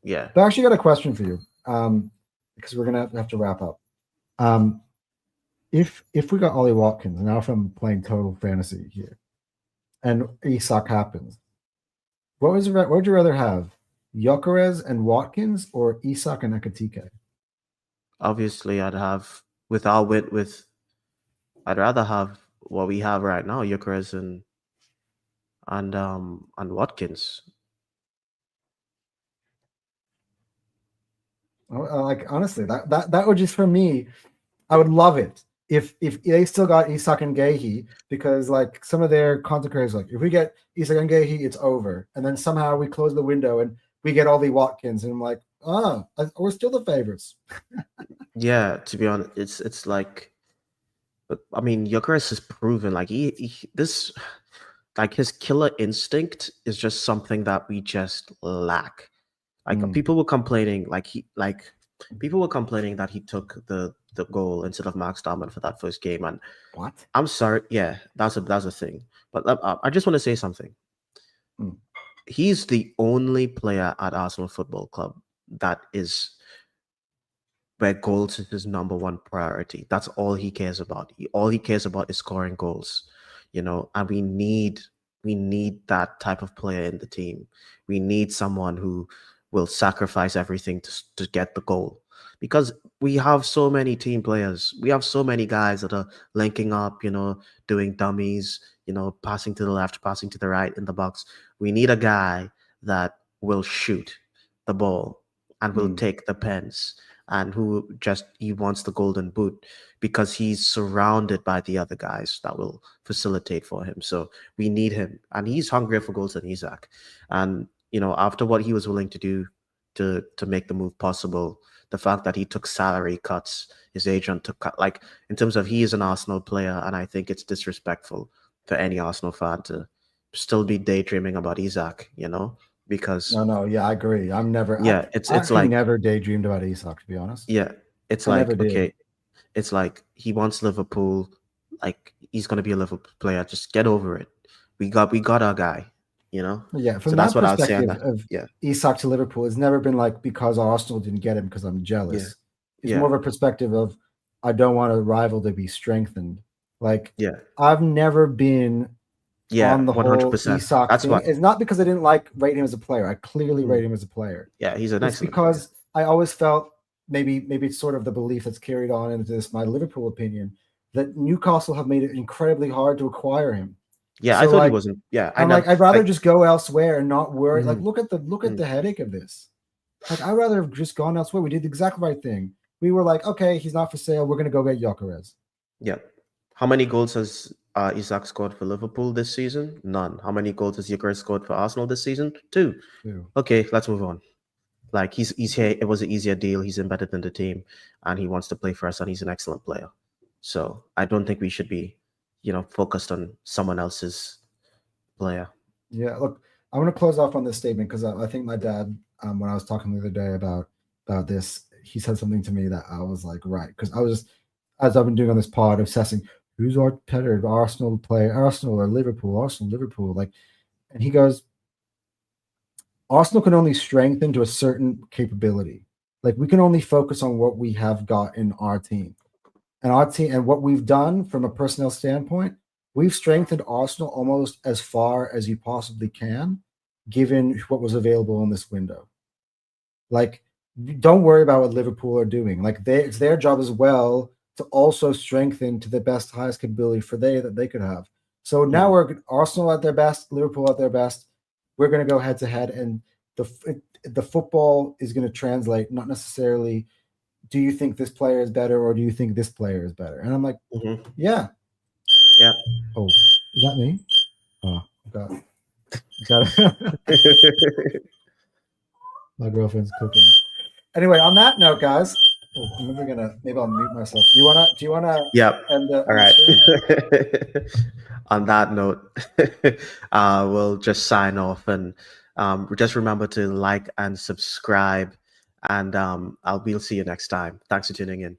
Speaker 1: yeah.
Speaker 2: But I actually got a question for you, because we're gonna have to wrap up. Um, if we got Ollie Watkins, now if I'm playing total fantasy here, and Isak happens, what would you rather have, Gyökeres and Watkins, or Isak and Ekatike?
Speaker 1: Obviously, with I'd rather have what we have right now, Gyökeres and Watkins.
Speaker 2: Like honestly, that would just, for me, I would love it if they still got Isak and Gehi, because like some of their content creators, like if we get Isak and Gehi, it's over, and then somehow we close the window and we get Ollie Watkins, and I'm like, we're still the favorites.
Speaker 1: Yeah, to be honest, it's like, but I mean, Gyökeres has proven like this, like his killer instinct is just something that we just lack. Like
Speaker 2: Mm.
Speaker 1: people were complaining that he took the goal instead of Max Darman for that first game, and
Speaker 2: What?
Speaker 1: I'm sorry, yeah, that's a thing. But I just want to say something.
Speaker 2: Mm.
Speaker 1: He's the only player at Arsenal Football Club that is where goals is his number one priority. That's all he cares about. All he cares about is scoring goals, and we need that type of player in the team. We need someone who will sacrifice everything to get the goal. Because we have so many team players. We have so many guys that are linking up, doing dummies, passing to the left, passing to the right in the box. We need a guy that will shoot the ball and will
Speaker 2: Mm.
Speaker 1: take the pens and who just he wants the golden boot because he's surrounded by the other guys that will facilitate for him. So we need him, and he's hungrier for goals than Isak. And after what he was willing to do to make the move possible, the fact that he took salary cuts, his agent took cut, like in terms of he is an Arsenal player, and I think it's disrespectful for any Arsenal fan to still be daydreaming about Isak, because
Speaker 2: No, yeah, I agree.
Speaker 1: yeah, it's
Speaker 2: I
Speaker 1: it's
Speaker 2: actually
Speaker 1: like
Speaker 2: never daydreamed about Isak, to be honest.
Speaker 1: yeah, it's
Speaker 2: I never
Speaker 1: like
Speaker 2: did.
Speaker 1: okay, it's like he wants Liverpool, like he's gonna be a Liverpool player. Just get over it. We got our guy,
Speaker 2: Yeah,
Speaker 1: So
Speaker 2: from
Speaker 1: that's
Speaker 2: that
Speaker 1: what I would say on
Speaker 2: perspective
Speaker 1: that.
Speaker 2: of
Speaker 1: Yeah,
Speaker 2: Isak to Liverpool, it's never been like because Arsenal didn't get him because I'm
Speaker 1: yeah,
Speaker 2: jealous. It's
Speaker 1: yeah,
Speaker 2: more of a perspective of I don't want a rival to be strengthened. Like
Speaker 1: yeah,
Speaker 2: I've never been
Speaker 1: yeah.
Speaker 2: on the whole
Speaker 1: 100%.
Speaker 2: Isak
Speaker 1: That's
Speaker 2: thing.
Speaker 1: what.
Speaker 2: It's not because I didn't rate him as a player. I clearly rate
Speaker 1: Mm,
Speaker 2: him as a player.
Speaker 1: yeah, he's an
Speaker 2: It's
Speaker 1: excellent player.
Speaker 2: because I always felt, maybe it's sort of the belief that's carried on into this, my Liverpool opinion, that Newcastle have made it incredibly hard to acquire him.
Speaker 1: Yeah, I
Speaker 2: So
Speaker 1: thought he
Speaker 2: like
Speaker 1: wasn't. Yeah, I
Speaker 2: I'm
Speaker 1: never
Speaker 2: like, I'd rather
Speaker 1: like.
Speaker 2: just go elsewhere and not worry. Like,
Speaker 1: Mhm,
Speaker 2: look at
Speaker 1: mm,
Speaker 2: the headache of this. Like, I'd rather have just gone elsewhere. We did the exact right thing. We were like, okay, he's not for sale. We're gonna go get Gyökeres.
Speaker 1: yeah. How many goals has Isak scored for Liverpool this season? None. How many goals has Gyökeres scored for Arsenal this season? Two.
Speaker 2: Too.
Speaker 1: Okay, let's move on. Like he's here. It was an easier deal. He's embedded in the team, and he wants to play for us, and he's an excellent player. So I don't think we should be, focused on someone else's player.
Speaker 2: Yeah, look, I want to close off on this statement because I think my dad, when I was talking the other day about this, he said something to me that I was like, right, because I was just, as I've been doing on this pod, obsessing who's our better Arsenal player, Arsenal or Liverpool, Arsenal, Liverpool, like, and he goes, Arsenal can only strengthen to a certain capability. Like we can only focus on what we have got in our team. And our team and what we've done from a personnel standpoint, we've strengthened Arsenal almost as far as you possibly can, given what was available in this window. Like, don't worry about what Liverpool are doing. Like it's their job as well to also strengthen to the best, highest capability for that they could have. So now
Speaker 1: Mhm.
Speaker 2: we're Arsenal at their best, Liverpool at their best. We're going to go head to head, and the football is going to translate not necessarily, do you think this player is better or do you think this player is better? And I'm like, yeah.
Speaker 1: Yeah.
Speaker 2: Oh, is that me? Oh, got it. My girlfriend's cooking. Anyway, on that note, guys, maybe I'll mute myself. Do you wanna
Speaker 1: Yep.
Speaker 2: end the
Speaker 1: All right.
Speaker 2: stream?
Speaker 1: On that note, we'll just sign off and just remember to like and subscribe. And we'll see you next time. Thanks for tuning in.